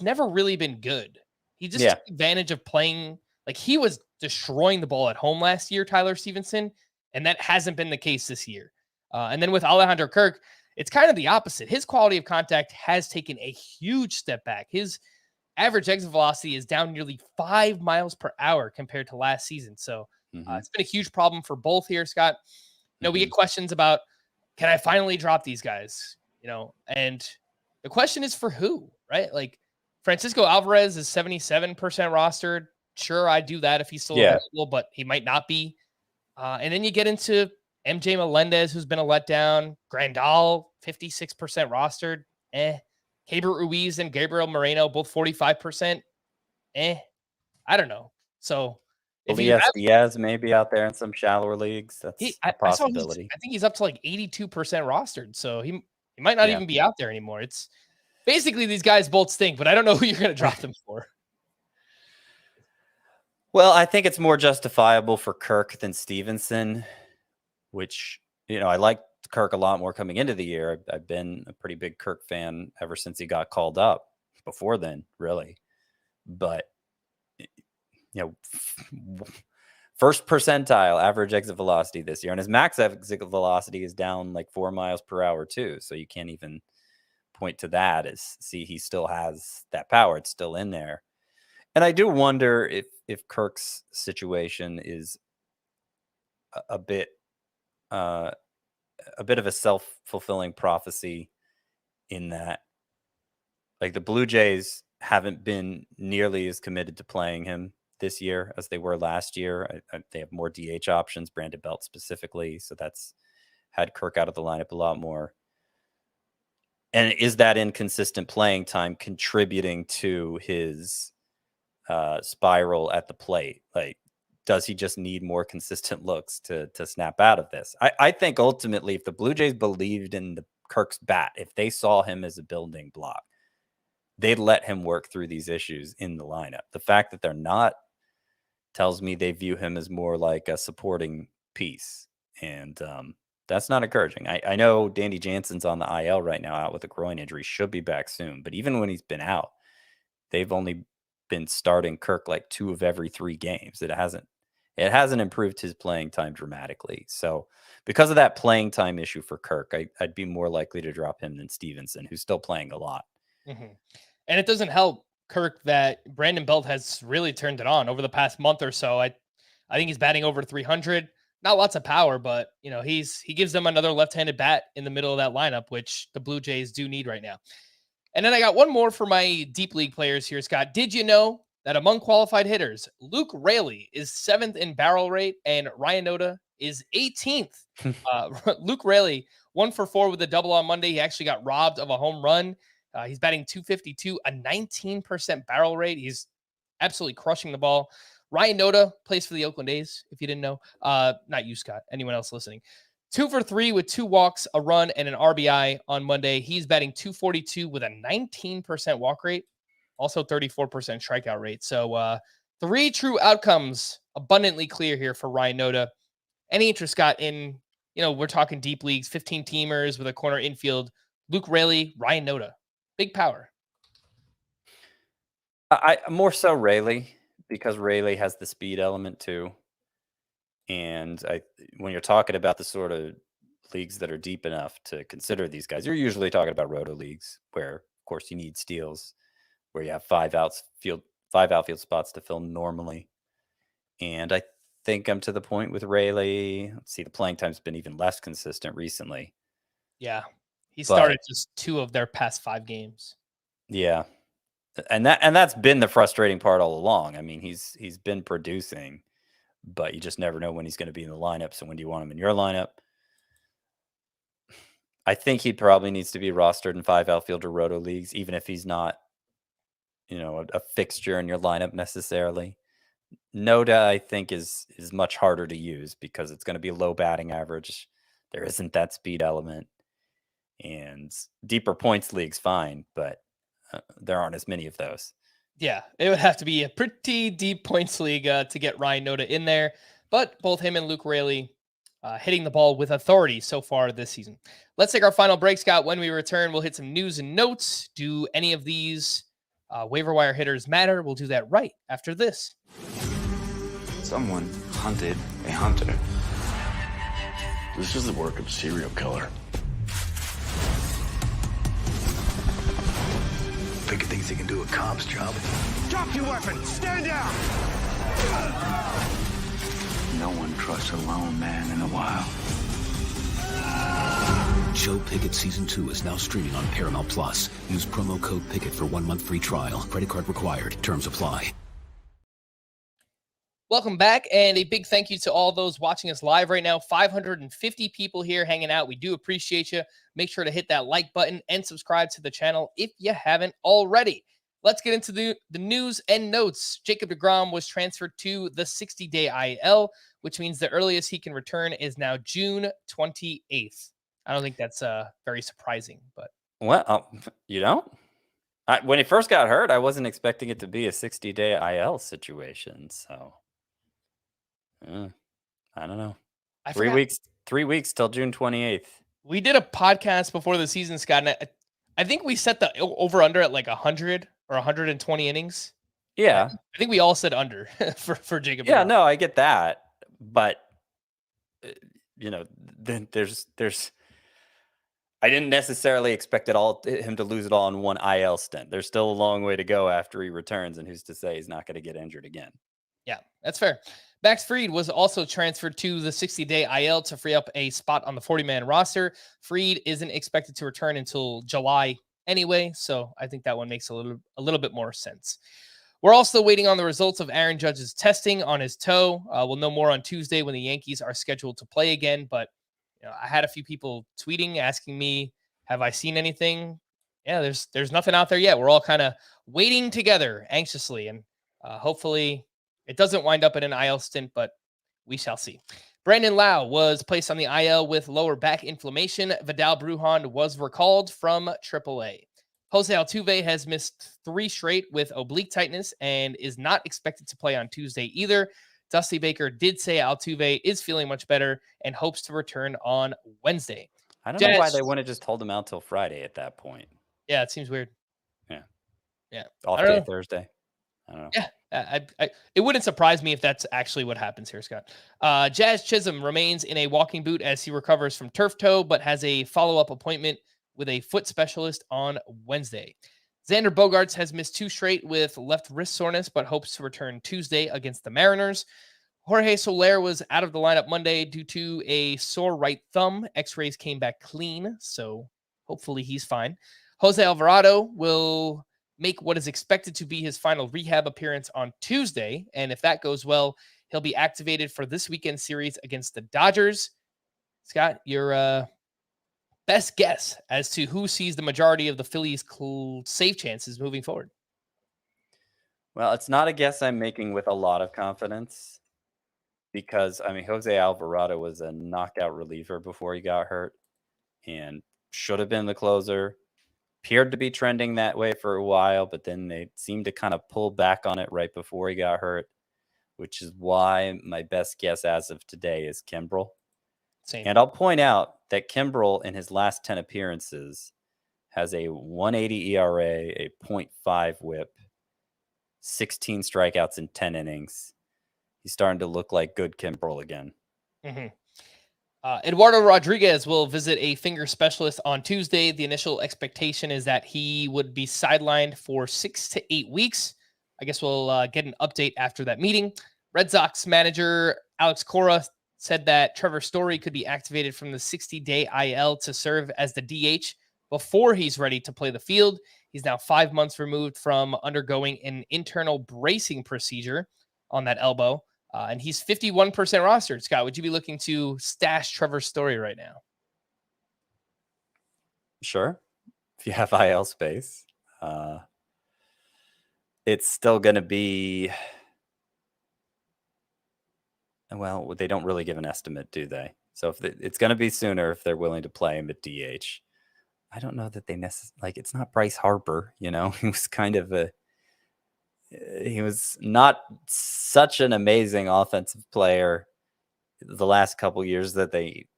never really been good. He just took advantage of playing, like, he was destroying the ball at home last year, Tyler Stevenson, and that hasn't been the case this year. And then with Alejandro Kirk, it's kind of the opposite. His quality of contact has taken a huge step back. His average exit velocity is down nearly 5 miles per hour compared to last season. So it's been a huge problem for both here, Scott. We get questions about, can I finally drop these guys? And the question is for who, right? Like, Francisco Alvarez is 77% rostered. Sure, I'd do that if he's still available, but he might not be. And then you get into MJ Melendez, who's been a letdown. Grandal, 56% rostered. Keibert Ruiz and Gabriel Moreno, both 45%. I don't know. So if Elias Diaz maybe out there in some shallower leagues, that's a possibility. I think he's up to like 82% rostered. So he might not even be out there anymore. It's basically these guys both stink, but I don't know who you're going to drop them for. Well, I think it's more justifiable for Kirk than Stevenson, which, I liked Kirk a lot more coming into the year. I've been a pretty big Kirk fan ever since he got called up. Before then, really. But, first percentile average exit velocity this year. And his max exit velocity is down like 4 miles per hour too. So you can't even point to that as see he still has that power. It's still in there. And I do wonder if Kirk's situation is a bit of a self-fulfilling prophecy in that, like, the Blue Jays haven't been nearly as committed to playing him this year as they were last year. They have more DH options, Brandon Belt specifically. So that's had Kirk out of the lineup a lot more. And is that inconsistent playing time contributing to his spiral at the plate? Like, does he just need more consistent looks to snap out of this? I think ultimately, if the Blue Jays believed in the Kirk's bat, if they saw him as a building block, they'd let him work through these issues in the lineup. The fact that they're not tells me they view him as more like a supporting piece. And that's not encouraging. I know Danny Jansen's on the IL right now, out with a groin injury, should be back soon. But even when he's been out, they've only been starting Kirk like 2 of every 3 games. It hasn't improved his playing time dramatically. So because of that playing time issue for Kirk, I'd be more likely to drop him than Stevenson, who's still playing a lot. Mm-hmm. And it doesn't help Kirk that Brandon Belt has really turned it on over the past month or so. I think he's batting over 300. Not lots of power, but he gives them another left-handed bat in the middle of that lineup, which the Blue Jays do need right now. And then I got one more for my deep league players here, Scott. Did you know that among qualified hitters, Luke Raley is 7th in barrel rate and Ryan Noda is 18th? Luke Raley, 1 for 4 with a double on Monday. He actually got robbed of a home run. He's batting .252, a 19% barrel rate. He's absolutely crushing the ball. Ryan Nola plays for the Oakland A's, if you didn't know. Not you, Scott. Anyone else listening. 2 for 3 with 2 walks, a run, and an RBI on Monday. He's batting .242 with a 19% walk rate, also 34% strikeout rate. So 3 true outcomes abundantly clear here for Ryan Nola. Any interest, Scott, in, we're talking deep leagues, 15-teamers with a corner infield, Luke Raley, Ryan Nola. Big power. I more so Raley, because Raley has the speed element too. And when you're talking about the sort of leagues that are deep enough to consider these guys, you're usually talking about roto leagues where, of course, you need steals, where you have 5 outfield spots to fill normally. And I think I'm to the point with Raley. Let's see, the playing time's been even less consistent recently. Yeah. He started just 2 of their past 5 games. Yeah. And that's been the frustrating part all along. I mean, he's been producing, but you just never know when he's going to be in the lineup. So when do you want him in your lineup? I think he probably needs to be rostered in 5 outfielder roto leagues, even if he's not, a fixture in your lineup necessarily. Noda, I think, is much harder to use because it's going to be low batting average. There isn't that speed element. And deeper points leagues, fine, but there aren't as many of those. Yeah, it would have to be a pretty deep points league to get Ryan Nola in there. But both him and Luke Raley hitting the ball with authority so far this season. Let's take our final break, Scott. When we return, we'll hit some news and notes. Do any of these waiver wire hitters matter? We'll do that right after this. Someone hunted a hunter. This is the work of a serial killer. Pickett thinks he can do a cop's job. Drop your weapon! Stand down! No one trusts a lone man in the wild. Joe Pickett Season 2 is now streaming on Paramount+. Use promo code Pickett for 1 month free trial. Credit card required. Terms apply. Welcome back, and a big thank you to all those watching us live right now. 550 people here hanging out. We do appreciate you. Make sure to hit that like button and subscribe to the channel if you haven't already. Let's get into the news and notes. Jacob deGrom was transferred to the 60-day IL, which means the earliest he can return is now June 28th. I don't think that's very surprising, but Well, you don't? When he first got hurt, I wasn't expecting it to be a 60-day IL situation. So, I don't know. 3 weeks till June 28th. We did a podcast before the season, Scott, and I think we set the over-under at like 100 or 120 innings. Yeah. I think we all said under for Jacob. Yeah, no, I get that. But, then there's I didn't necessarily expect him to lose it all in one IL stint. There's still a long way to go after he returns, and who's to say he's not going to get injured again. Yeah, that's fair. Max Fried was also transferred to the 60-day IL to free up a spot on the 40-man roster. Fried isn't expected to return until July anyway, so I think that one makes a little bit more sense. We're also waiting on the results of Aaron Judge's testing on his toe. We'll know more on Tuesday when the Yankees are scheduled to play again, but I had a few people tweeting asking me, have I seen anything? Yeah, there's nothing out there yet. We're all kind of waiting together anxiously, and hopefully it doesn't wind up in an IL stint, but we shall see. Brandon Lau was placed on the IL with lower back inflammation. Vidal Brujan was recalled from AAA. Jose Altuve has missed 3 straight with oblique tightness and is not expected to play on Tuesday either. Dusty Baker did say Altuve is feeling much better and hopes to return on Wednesday. I don't know why they wouldn't have just hold him out till Friday at that point. Yeah, it seems weird. Yeah. Off day Thursday. I don't know. Yeah, it wouldn't surprise me if that's actually what happens here, Scott. Jazz Chisholm remains in a walking boot as he recovers from turf toe, but has a follow-up appointment with a foot specialist on Wednesday. Xander Bogaerts has missed 2 straight with left wrist soreness, but hopes to return Tuesday against the Mariners. Jorge Soler was out of the lineup Monday due to a sore right thumb. X-rays came back clean, so hopefully he's fine. Jose Alvarado will make what is expected to be his final rehab appearance on Tuesday, and if that goes well, he'll be activated for this weekend series against the Dodgers. Scott, you're best guess as to who sees the majority of the Phillies' save chances moving forward? Well, it's not a guess I'm making with a lot of confidence because, I mean, Jose Alvarado was a knockout reliever before he got hurt and should have been the closer. Appeared to be trending that way for a while, but then they seemed to kind of pull back on it right before he got hurt, which is why my best guess as of today is Kimbrel. Same. And I'll point out that Kimbrel in his last 10 appearances has a 1.80 ERA, a .5 whip, 16 strikeouts in 10 innings. He's starting to look like good Kimbrel again. Mm-hmm. Eduardo Rodriguez will visit a finger specialist on Tuesday. The initial expectation is that he would be sidelined for 6 to 8 weeks. I guess we'll get an update after that meeting. Red Sox manager Alex Cora said that Trevor Story could be activated from the 60-day IL to serve as the DH before he's ready to play the field. He's now 5 months removed from undergoing an internal bracing procedure on that elbow. And he's 51% rostered. Scott, would you be looking to stash Trevor Story right now? Sure. If you have IL space. It's still going to be... Well, they don't really give an estimate, do they? So if it's going to be sooner if they're willing to play him at DH. I don't know that they necessarily... It's not Bryce Harper, you know? He was kind of he was not such an amazing offensive player the last couple years that they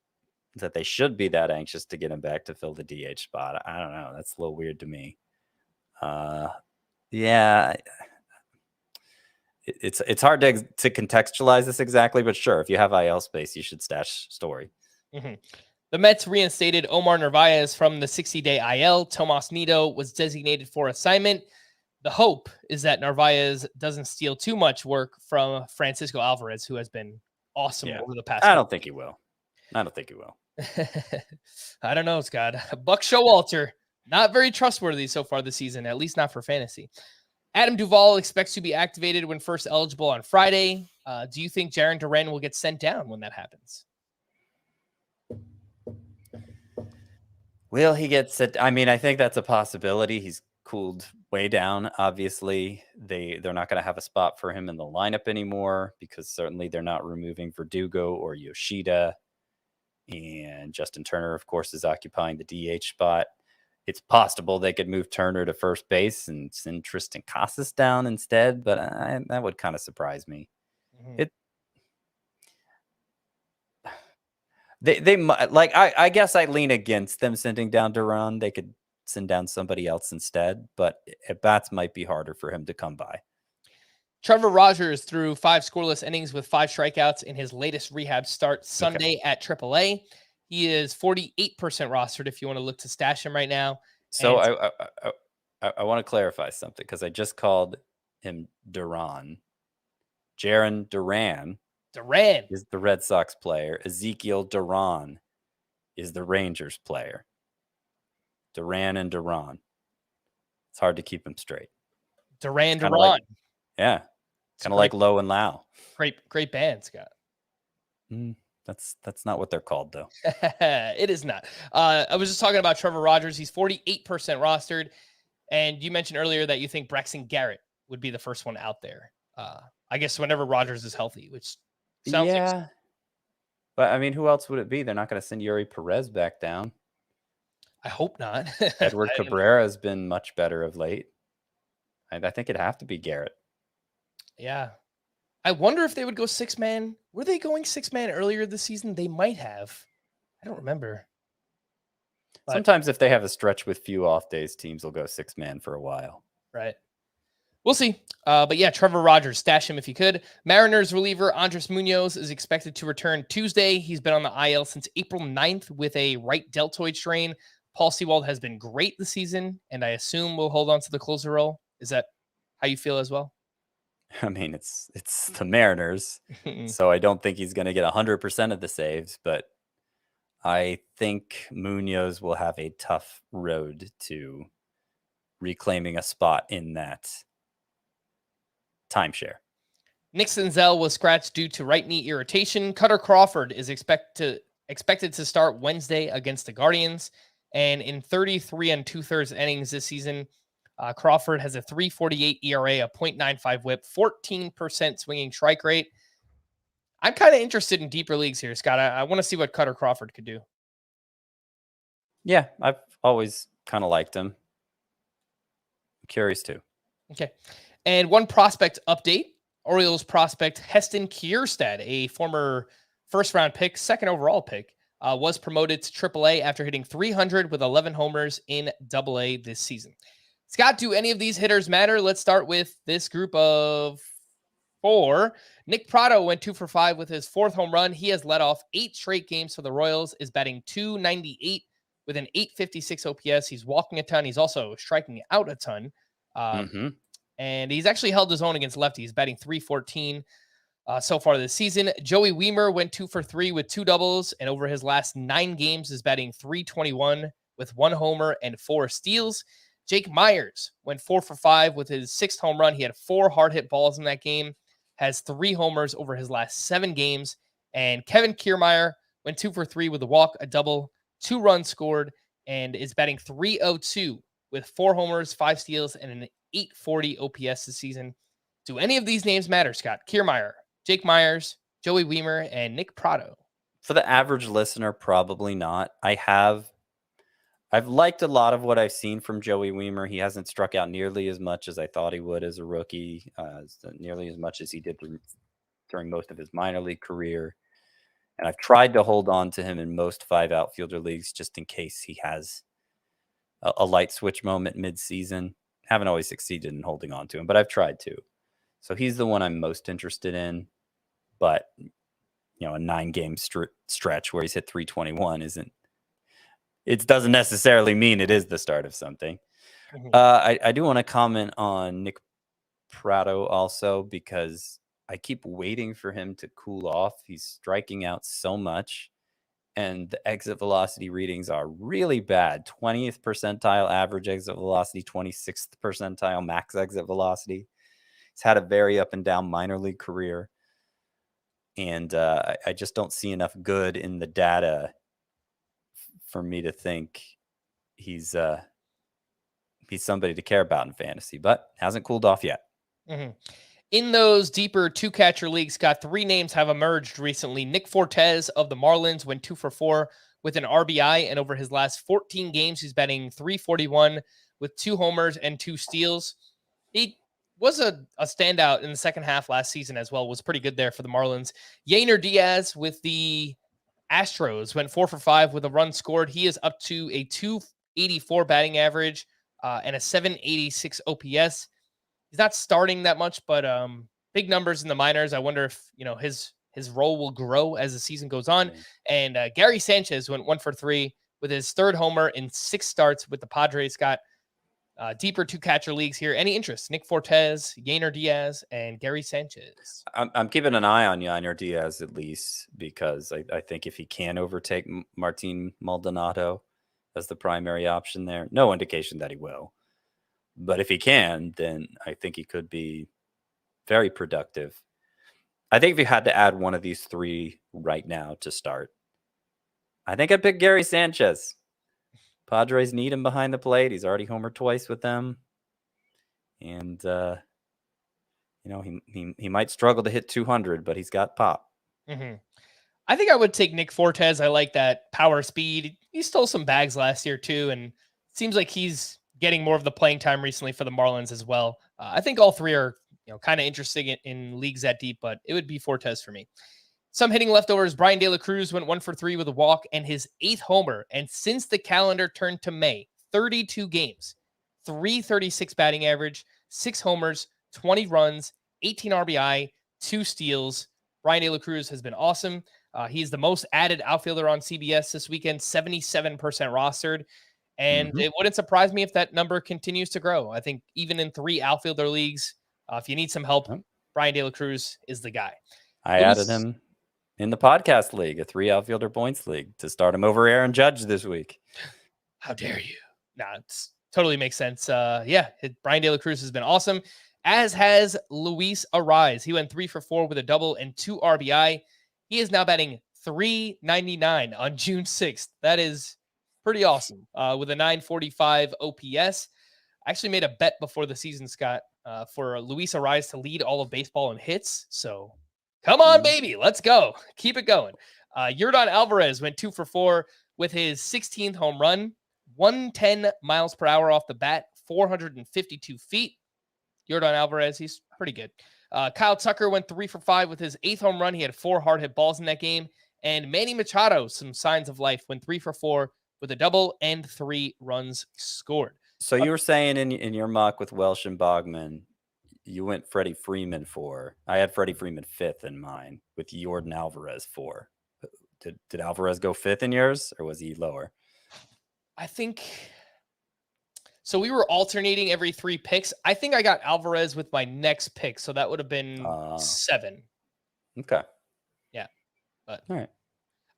should be that anxious to get him back to fill the DH spot. I don't know. That's a little weird to me. Yeah, it's hard to contextualize this exactly, but sure, if you have IL space, you should stash Story. Mm-hmm. The Mets reinstated Omar Narvaez from the 60-day IL. Tomas Nido was designated for assignment. The hope is that Narvaez doesn't steal too much work from Francisco Alvarez, who has been awesome over the past. I don't think he will. I don't know, Scott. Buck Showalter, not very trustworthy so far this season, at least not for fantasy. Adam Duvall expects to be activated when first eligible on Friday. Do you think Jarren Duran will get sent down when that happens? Will he get set? I mean, I think that's a possibility. He's cooled way down. Obviously, they're not going to have a spot for him in the lineup anymore because certainly they're not removing Verdugo or Yoshida. And Justin Turner, of course, is occupying the DH spot. It's possible they could move Turner to first base and send Tristan Casas down instead, but that would kind of surprise me. Mm-hmm. They might, like, I guess I lean against them sending down Duran. They could send down somebody else instead, but at bats might be harder for him to come by. Trevor Rogers threw 5 scoreless innings with 5 strikeouts in his latest rehab start Sunday at AAA. He is 48% rostered if you want to look to stash him right now. So I want to clarify something because I just called him Duran. Jarren Duran is the Red Sox player. Ezekiel Duran is the Rangers player. Duran and Duran. It's hard to keep them straight. Duran. Yeah. Kind of like Low and Lau. Great band, Scott. That's not what they're called, though. It is not. I was just talking about Trevor Rogers. He's 48% rostered. And you mentioned earlier that you think Braxton Garrett would be the first one out there. I guess whenever Rogers is healthy, which sounds like... But, I mean, who else would it be? They're not going to send Yuri Perez back down. I hope not. Edward Cabrera has been much better of late. I think it'd have to be Garrett. Yeah. I wonder if they would go 6-man. Were they going 6-man earlier this season? They might have. I don't remember. But sometimes if they have a stretch with few off days, teams will go 6-man for a while. Right. We'll see. But yeah, Trevor Rogers, stash him if you could. Mariners reliever Andres Munoz is expected to return Tuesday. He's been on the IL since April 9th with a right deltoid strain. Paul Sewald has been great this season, and I assume we'll hold on to the closer role. Is that how you feel as well? I mean, it's the Mariners, so I don't think he's going to get 100% of the saves, but I think Munoz will have a tough road to reclaiming a spot in that timeshare. Nick Senzel was scratched due to right knee irritation. Cutter Crawford is expected expected to start Wednesday against the Guardians. And in 33 and 2/3 innings this season, Crawford has a 3.48 ERA, a .95 whip, 14% swinging strike rate. I'm kind of interested in deeper leagues here, Scott. I want to see what Cutter Crawford could do. Yeah, I've always kind of liked him. I'm curious too. Okay. And one prospect update. Orioles prospect Heston Kierstad, a former first-round pick, second overall pick, was promoted to AAA after hitting 300 with 11 homers in AA this season. Scott, do any of these hitters matter? Let's start with this group of 4. Nick Pratto went 2 for 5 with his 4th home run. He has led off 8 straight games for the Royals, is batting .298 with an .856 OPS. He's walking a ton. He's also striking out a ton. And he's actually held his own against lefties, batting .314 so far this season. Joey Wiemer went 2 for 3 with 2 doubles, and over his last 9 games is batting .321 with 1 homer and 4 steals. Jake Myers went 4 for 5 with his 6th home run. He had 4 hard hit balls in that game, has 3 homers over his last 7 games. And Kevin Kiermaier went 2 for 3 with a walk, a double, 2 runs scored, and is batting .302 with 4 homers, 5 steals, and an .840 OPS this season. Do any of these names matter, Scott? Kiermaier, Jake Myers, Joey Wiemer, and Nick Pratto. For the average listener, probably not. I've liked a lot of what I've seen from Joey Wiemer. He hasn't struck out nearly as much as I thought he would as a rookie, nearly as much as he did during most of his minor league career. And I've tried to hold on to him in most 5 outfielder leagues just in case he has a light switch moment mid-season. Haven't always succeeded in holding on to him, but I've tried to. So he's the one I'm most interested in. But, a 9-game stretch where he's hit .321 it doesn't necessarily mean it is the start of something. I do want to comment on Nick Pratto also, because I keep waiting for him to cool off. He's striking out so much, and the exit velocity readings are really bad. 20th percentile average exit velocity, 26th percentile max exit velocity. He's had a very up and down minor league career, and I just don't see enough good in the data for me to think he's somebody to care about in fantasy, but hasn't cooled off yet. In those deeper 2-catcher leagues, Scott, 3 names have emerged recently. Nick Fortes of the Marlins went 2 for 4 with an RBI, and over his last 14 games, he's batting .341 with 2 homers and 2 steals. He was a standout in the second half last season as well, was pretty good there for the Marlins. Yainer Diaz with the Astros went 4 for 5 with a run scored. He is up to a .284 batting average and a .786 OPS. He's not starting that much, but big numbers in the minors. I wonder if his role will grow as the season goes on. And Gary Sanchez went 1 for 3 with his 3rd homer in 6 starts with the Padres. Got deeper 2-catcher leagues here. Any interest? Nick Fortes, Yainer Diaz, and Gary Sanchez. I'm keeping an eye on Yainer Diaz at least, because I think if he can overtake Martin Maldonado as the primary option there, no indication that he will. But if he can, then I think he could be very productive. I think if you had to add one of these 3 right now to start, I think I'd pick Gary Sanchez. Padres need him behind the plate. He's already homered twice with them. And, he might struggle to hit 200, but he's got pop. I think I would take Nick Fortes. I like that power speed. He stole some bags last year too, and it seems like he's getting more of the playing time recently for the Marlins as well. I think all 3 are kind of interesting in leagues that deep, but it would be Fortes for me. Some hitting leftovers. Brian De La Cruz went 1 for 3 with a walk and his 8th homer. And since the calendar turned to May, 32 games, .336 batting average, 6 homers, 20 runs, 18 RBI, 2 steals. Brian De La Cruz has been awesome. He's the most added outfielder on CBS this weekend, 77% rostered. And it wouldn't surprise me if that number continues to grow. I think even in 3 outfielder leagues, if you need some help, Brian De La Cruz is the guy. I added him in the podcast league, a 3 outfielder points league, to start him over Aaron Judge this week. How dare you? Nah, it totally makes sense. Brian De La Cruz has been awesome, as has Luis Arraez. He went 3 for 4 with a double and 2 RBI. He is now batting .399 on June 6th. That is pretty awesome. With a 945 OPS. I actually made a bet before the season, Scott, for Luis Ariz to lead all of baseball in hits. So come on, baby. Let's go. Keep it going. Yordan Alvarez went 2 for 4 with his 16th home run, 110 miles per hour off the bat, 452 feet. Yordan Alvarez, he's pretty good. Kyle Tucker went 3 for 5 with his 8th home run. He had 4 hard hit balls in that game. And Manny Machado, some signs of life, went 3 for 4 with a double and 3 runs scored. So you were saying in your mock with Welsh and Bogman, you went Freddie Freeman 4. I had Freddie Freeman 5th in mine with Yordan Alvarez 4. Did Alvarez go 5th in yours, or was he lower? I think so. We were alternating every 3 picks. I think I got Alvarez with my next pick, so that would have been 7. Okay. Yeah, but all right.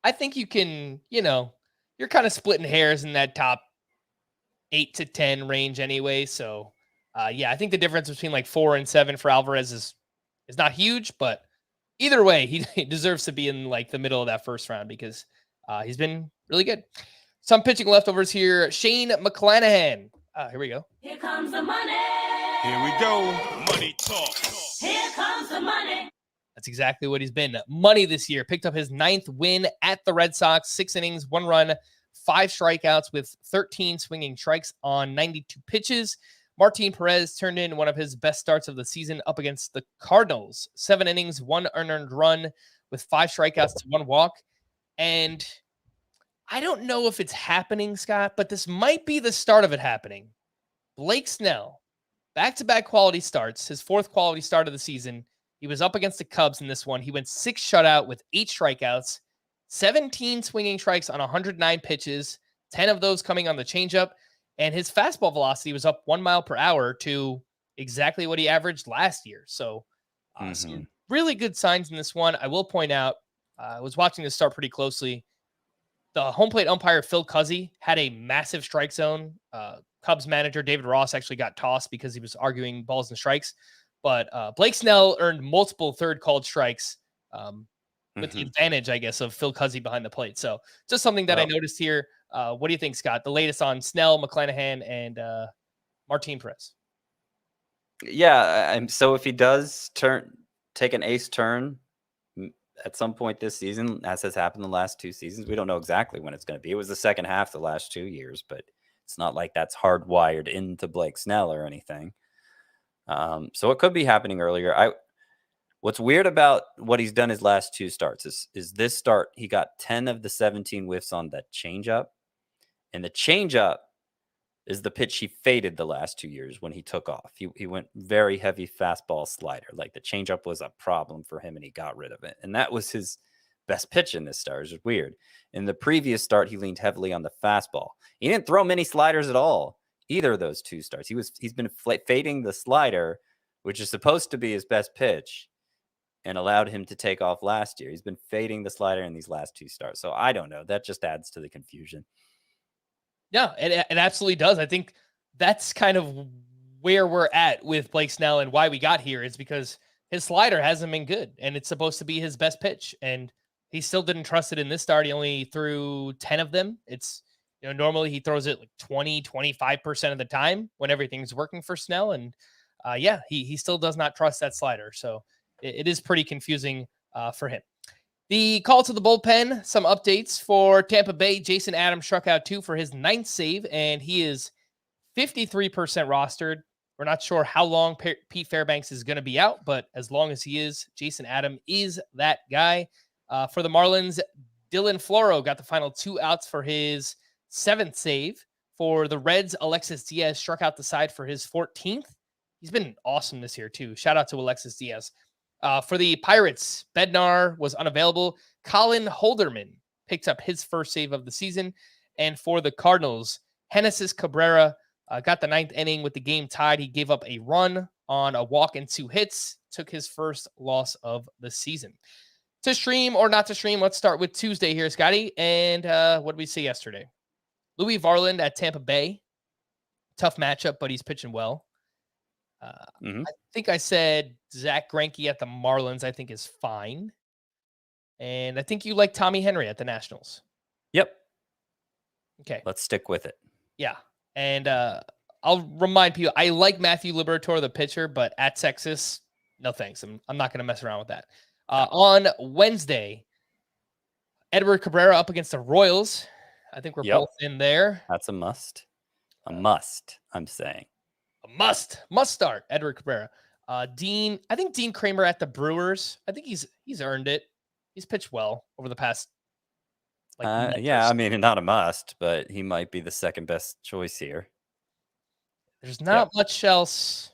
I think you can. You're kind of splitting hairs in that top 8 to 10 range anyway. So, I think the difference between like 4 and 7 for Alvarez is not huge, but either way, he deserves to be in like the middle of that first round because he's been really good. Some pitching leftovers here. Shane McClanahan. Here we go. Here comes the money. Here we go. Money talk. Here comes the money. That's exactly what he's been. Money this year. Picked up his 9th win at the Red Sox. 6 innings, 1 run, 5 strikeouts with 13 swinging strikes on 92 pitches. Martin Perez turned in one of his best starts of the season up against the Cardinals. 7 innings, 1 unearned run with 5 strikeouts to 1 walk. And I don't know if it's happening, Scott, but this might be the start of it happening. Blake Snell, back-to-back quality starts, his 4th quality start of the season. He was up against the Cubs in this one. He went 6 shutout with 8 strikeouts, 17 swinging strikes on 109 pitches, 10 of those coming on the changeup. And his fastball velocity was up 1 mile per hour to exactly what he averaged last year. So some really good signs in this one. I will point out, I was watching this start pretty closely. The home plate umpire, Phil Cuzzy, had a massive strike zone. Cubs manager David Ross actually got tossed because he was arguing balls and strikes. But Blake Snell earned multiple third called strikes with the advantage, I guess, of Phil Cuzzy behind the plate. So just something that I noticed here. What do you think, Scott? The latest on Snell, McClanahan, and Martin Perez. Yeah, so if he does take an ace turn at some point this season, as has happened the last 2 seasons, we don't know exactly when it's going to be. It was the second half the last 2 years, but it's not like that's hardwired into Blake Snell or anything. So it could be happening earlier. What's weird about what he's done his last 2 starts is this start, he got 10 of the 17 whiffs on that changeup. And the changeup is the pitch he faded the last 2 years when he took off. He went very heavy fastball slider. Like the changeup was a problem for him and he got rid of it. And that was his best pitch in this start. It's just weird. In the previous start, he leaned heavily on the fastball. He didn't throw many sliders at all, either of those 2 starts. He's been fading the slider, which is supposed to be his best pitch, and allowed him to take off last year. He's been fading the slider in these last 2 starts. So I don't know. That just adds to the confusion. Yeah, it absolutely does. I think that's kind of where we're at with Blake Snell and why we got here is because his slider hasn't been good and it's supposed to be his best pitch. And he still didn't trust it in this start. He only threw 10 of them. It's, normally he throws it like 20, 25% of the time when everything's working for Snell. And he still does not trust that slider. So it is pretty confusing for him. The call to the bullpen, some updates for Tampa Bay. Jason Adams struck out 2 for his 9th save, and he is 53% rostered. We're not sure how long Pete Fairbanks is going to be out, but as long as he is, Jason Adams is that guy. For the Marlins, Dylan Floro got the final 2 outs for his 7th save. For the Reds, Alexis Diaz struck out the side for his 14th. He's been awesome this year, too. Shout out to Alexis Diaz. For the Pirates, Bednar was unavailable. Colin Holderman picked up his first save of the season. And for the Cardinals, Genesis Cabrera got the 9th inning with the game tied. He gave up a run on a walk and 2 hits, took his first loss of the season. To stream or not to stream, let's start with Tuesday here, Scotty. And what did we see yesterday? Louis Varland at Tampa Bay. Tough matchup, but he's pitching well. I think I said Zach Greinke at the Marlins, I think is fine. And I think you like Tommy Henry at the Nationals. Yep. Okay. Let's stick with it. Yeah. And I'll remind people, I like Matthew Liberatore, the pitcher, but at Texas, no thanks. I'm not going to mess around with that. On Wednesday, Edward Cabrera up against the Royals. I think we're both in there. That's a must. A must, I'm saying. A must start, Edward Cabrera. I think Dean Kramer at the Brewers. I think he's earned it. He's pitched well over the past month or yeah, I so. mean, not a must, but he might be the second best choice here. There's not much else.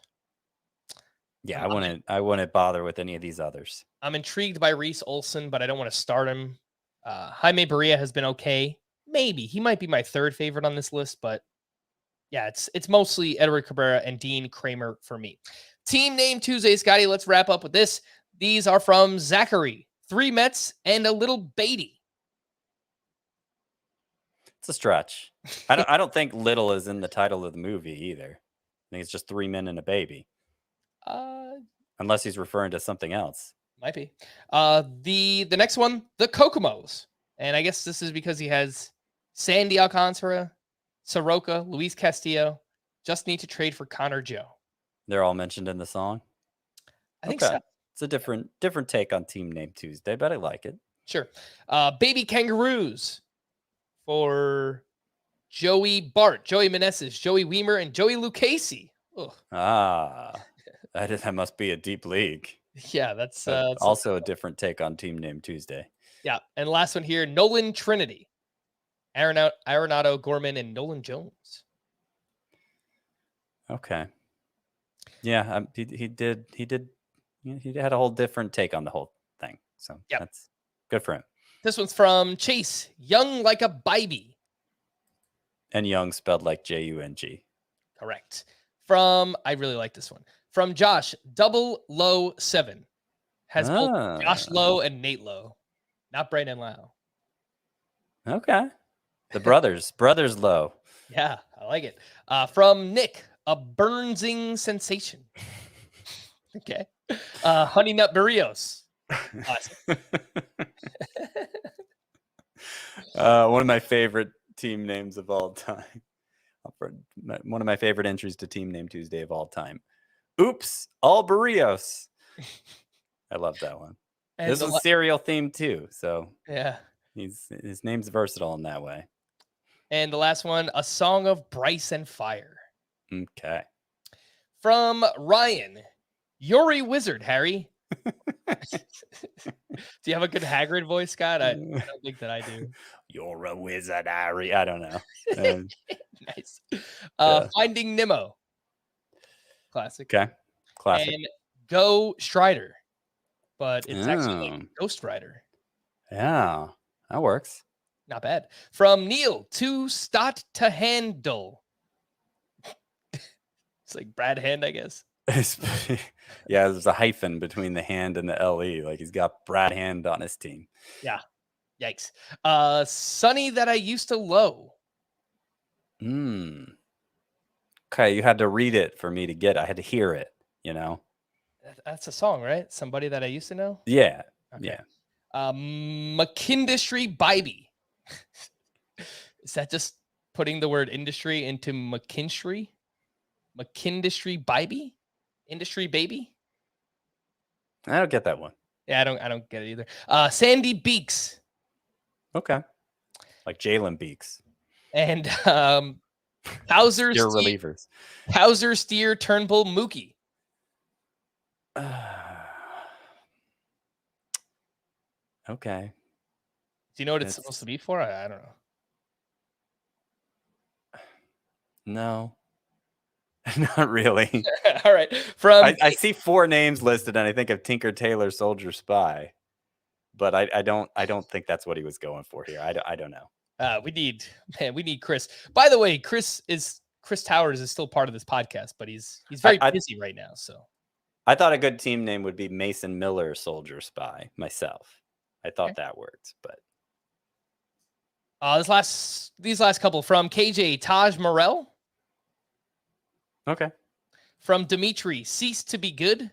Yeah, I wouldn't bother with any of these others. I'm intrigued by Reese Olson, but I don't want to start him. Jaime Barria has been okay. Maybe he might be my third favorite on this list, but yeah, it's mostly Edward Cabrera and Dean Kramer for me. Team name Tuesday, Scotty. Let's wrap up with this. These are from Zachary, 3 Mets and a little Beatty. It's a stretch. I don't think little is in the title of the movie either. I think it's just 3 men and a baby. Unless he's referring to something else. Might be. The next one, the Kokomos. And I guess this is because he has Sandy Alcantara, Soroka, Luis Castillo. Just need to trade for Connor Joe. They're all mentioned in the song? I think so. It's a different take on Team Name Tuesday, but I like it. Sure. Baby Kangaroos for Joey Bart, Joey Meneses, Joey Weimer, and Joey Lucchese. That must be a deep league. Yeah, that's also a different take on Team Name Tuesday. Yeah, and last one here, Nolan Trinity, Arenado, Gorman, and Nolan Jones. Okay. Yeah, he had a whole different take on the whole thing. So that's good for him. This one's from Chase, Young like a baby. And Young spelled like Jung. Correct. I really like this one. From Josh, Double Low 7. Has both Josh Lowe and Nate Lowe. Not Brandon Lau. Okay. The brothers Lowe. Yeah, I like it. From Nick, a Burnsing sensation. Okay. Honey Nut Barrios. Awesome. One of my favorite team names of all time. One of my favorite entries to Team Name Tuesday of all time. Oops, all Barrios. I love that one. And this was serial themed too, so yeah, his name's versatile in that way. And the last one, a song of Bryce and Fire. Okay. From Ryan, Yuri Wizard, Harry. Do you have a good Hagrid voice, Scott? I don't think that I do. You're a wizard, Harry. I don't know. Nice. Finding Nemo. Classic. Okay. Classic. And Go Strider. But it's actually like Ghost Rider. Yeah, that works. Not bad. From Neil, to start to handle. It's like Brad Hand, I guess. Yeah, there's a hyphen between the hand and the LE. Like he's got Brad Hand on his team. Yeah. Yikes. Sunny that I used to low. Okay, you had to read it for me to get it. I had to hear it, you know? That's a song, right? Somebody that I used to know? Yeah. Okay. Yeah. McKindustry Bybee. Is that just putting the word industry into McKinstry? McKindustry Bybee? Industry baby? I don't get that one. Yeah, I don't get it either. Sandy Beeks. Okay. Like Jalen Beeks. And Hauser Steer relievers. Hauser Steer Turnbull Mookie. Okay. Do you know what it's supposed to be for? I don't know. No. Not really. All right. I see 4 names listed and I think of Tinker Tailor Soldier Spy. But I don't think that's what he was going for here. I don't know. We need Chris. By the way, Chris Towers is still part of this podcast, but he's very busy right now. So I thought a good team name would be Mason Miller Soldier Spy myself. I thought that worked, but these last couple from KJ Taj Morrell. Okay. From Dimitri, cease to be good.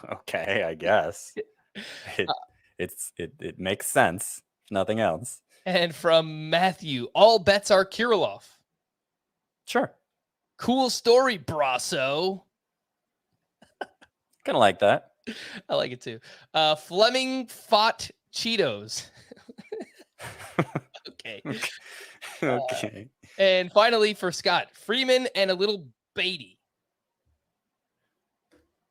Okay, I guess. It makes sense, if nothing else. And from Matthew, all bets are Kirilov. Sure. Cool story, Brasso. Kind of like that. I like it too. Fleming fought Cheetos. Okay. Okay. And finally for Scott, Freeman and a little Beatty.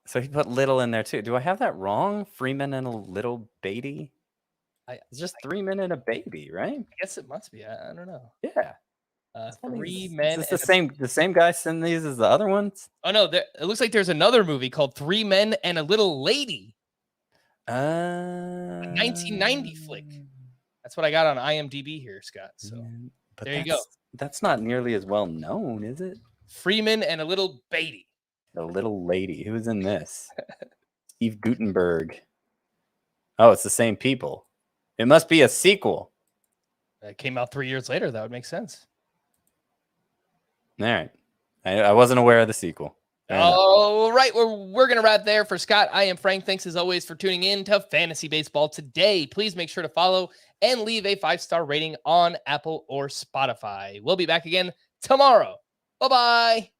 So he put little in there too. Do I have that wrong? Freeman and a little baby? It's just 3 men and a baby, right? I guess it must be. I don't know. Yeah. 3 Is men. this the same guy send these as the other ones? Oh no, it looks like there's another movie called 3 Men and a Little Lady. A 1990 flick. That's what I got on IMDb here, Scott. So but there you go. That's not nearly as well known, is it? Freeman and a little Beatty. The little lady. Who's in this? Steve Guttenberg. Oh, it's the same people. It must be a sequel. It came out 3 years later. That would make sense. All right. I wasn't aware of the sequel. All right. We're going to wrap there. For Scott, I am Frank. Thanks as always for tuning in to Fantasy Baseball today. Please make sure to follow and leave a 5-star rating on Apple or Spotify. We'll be back again tomorrow. Bye-bye.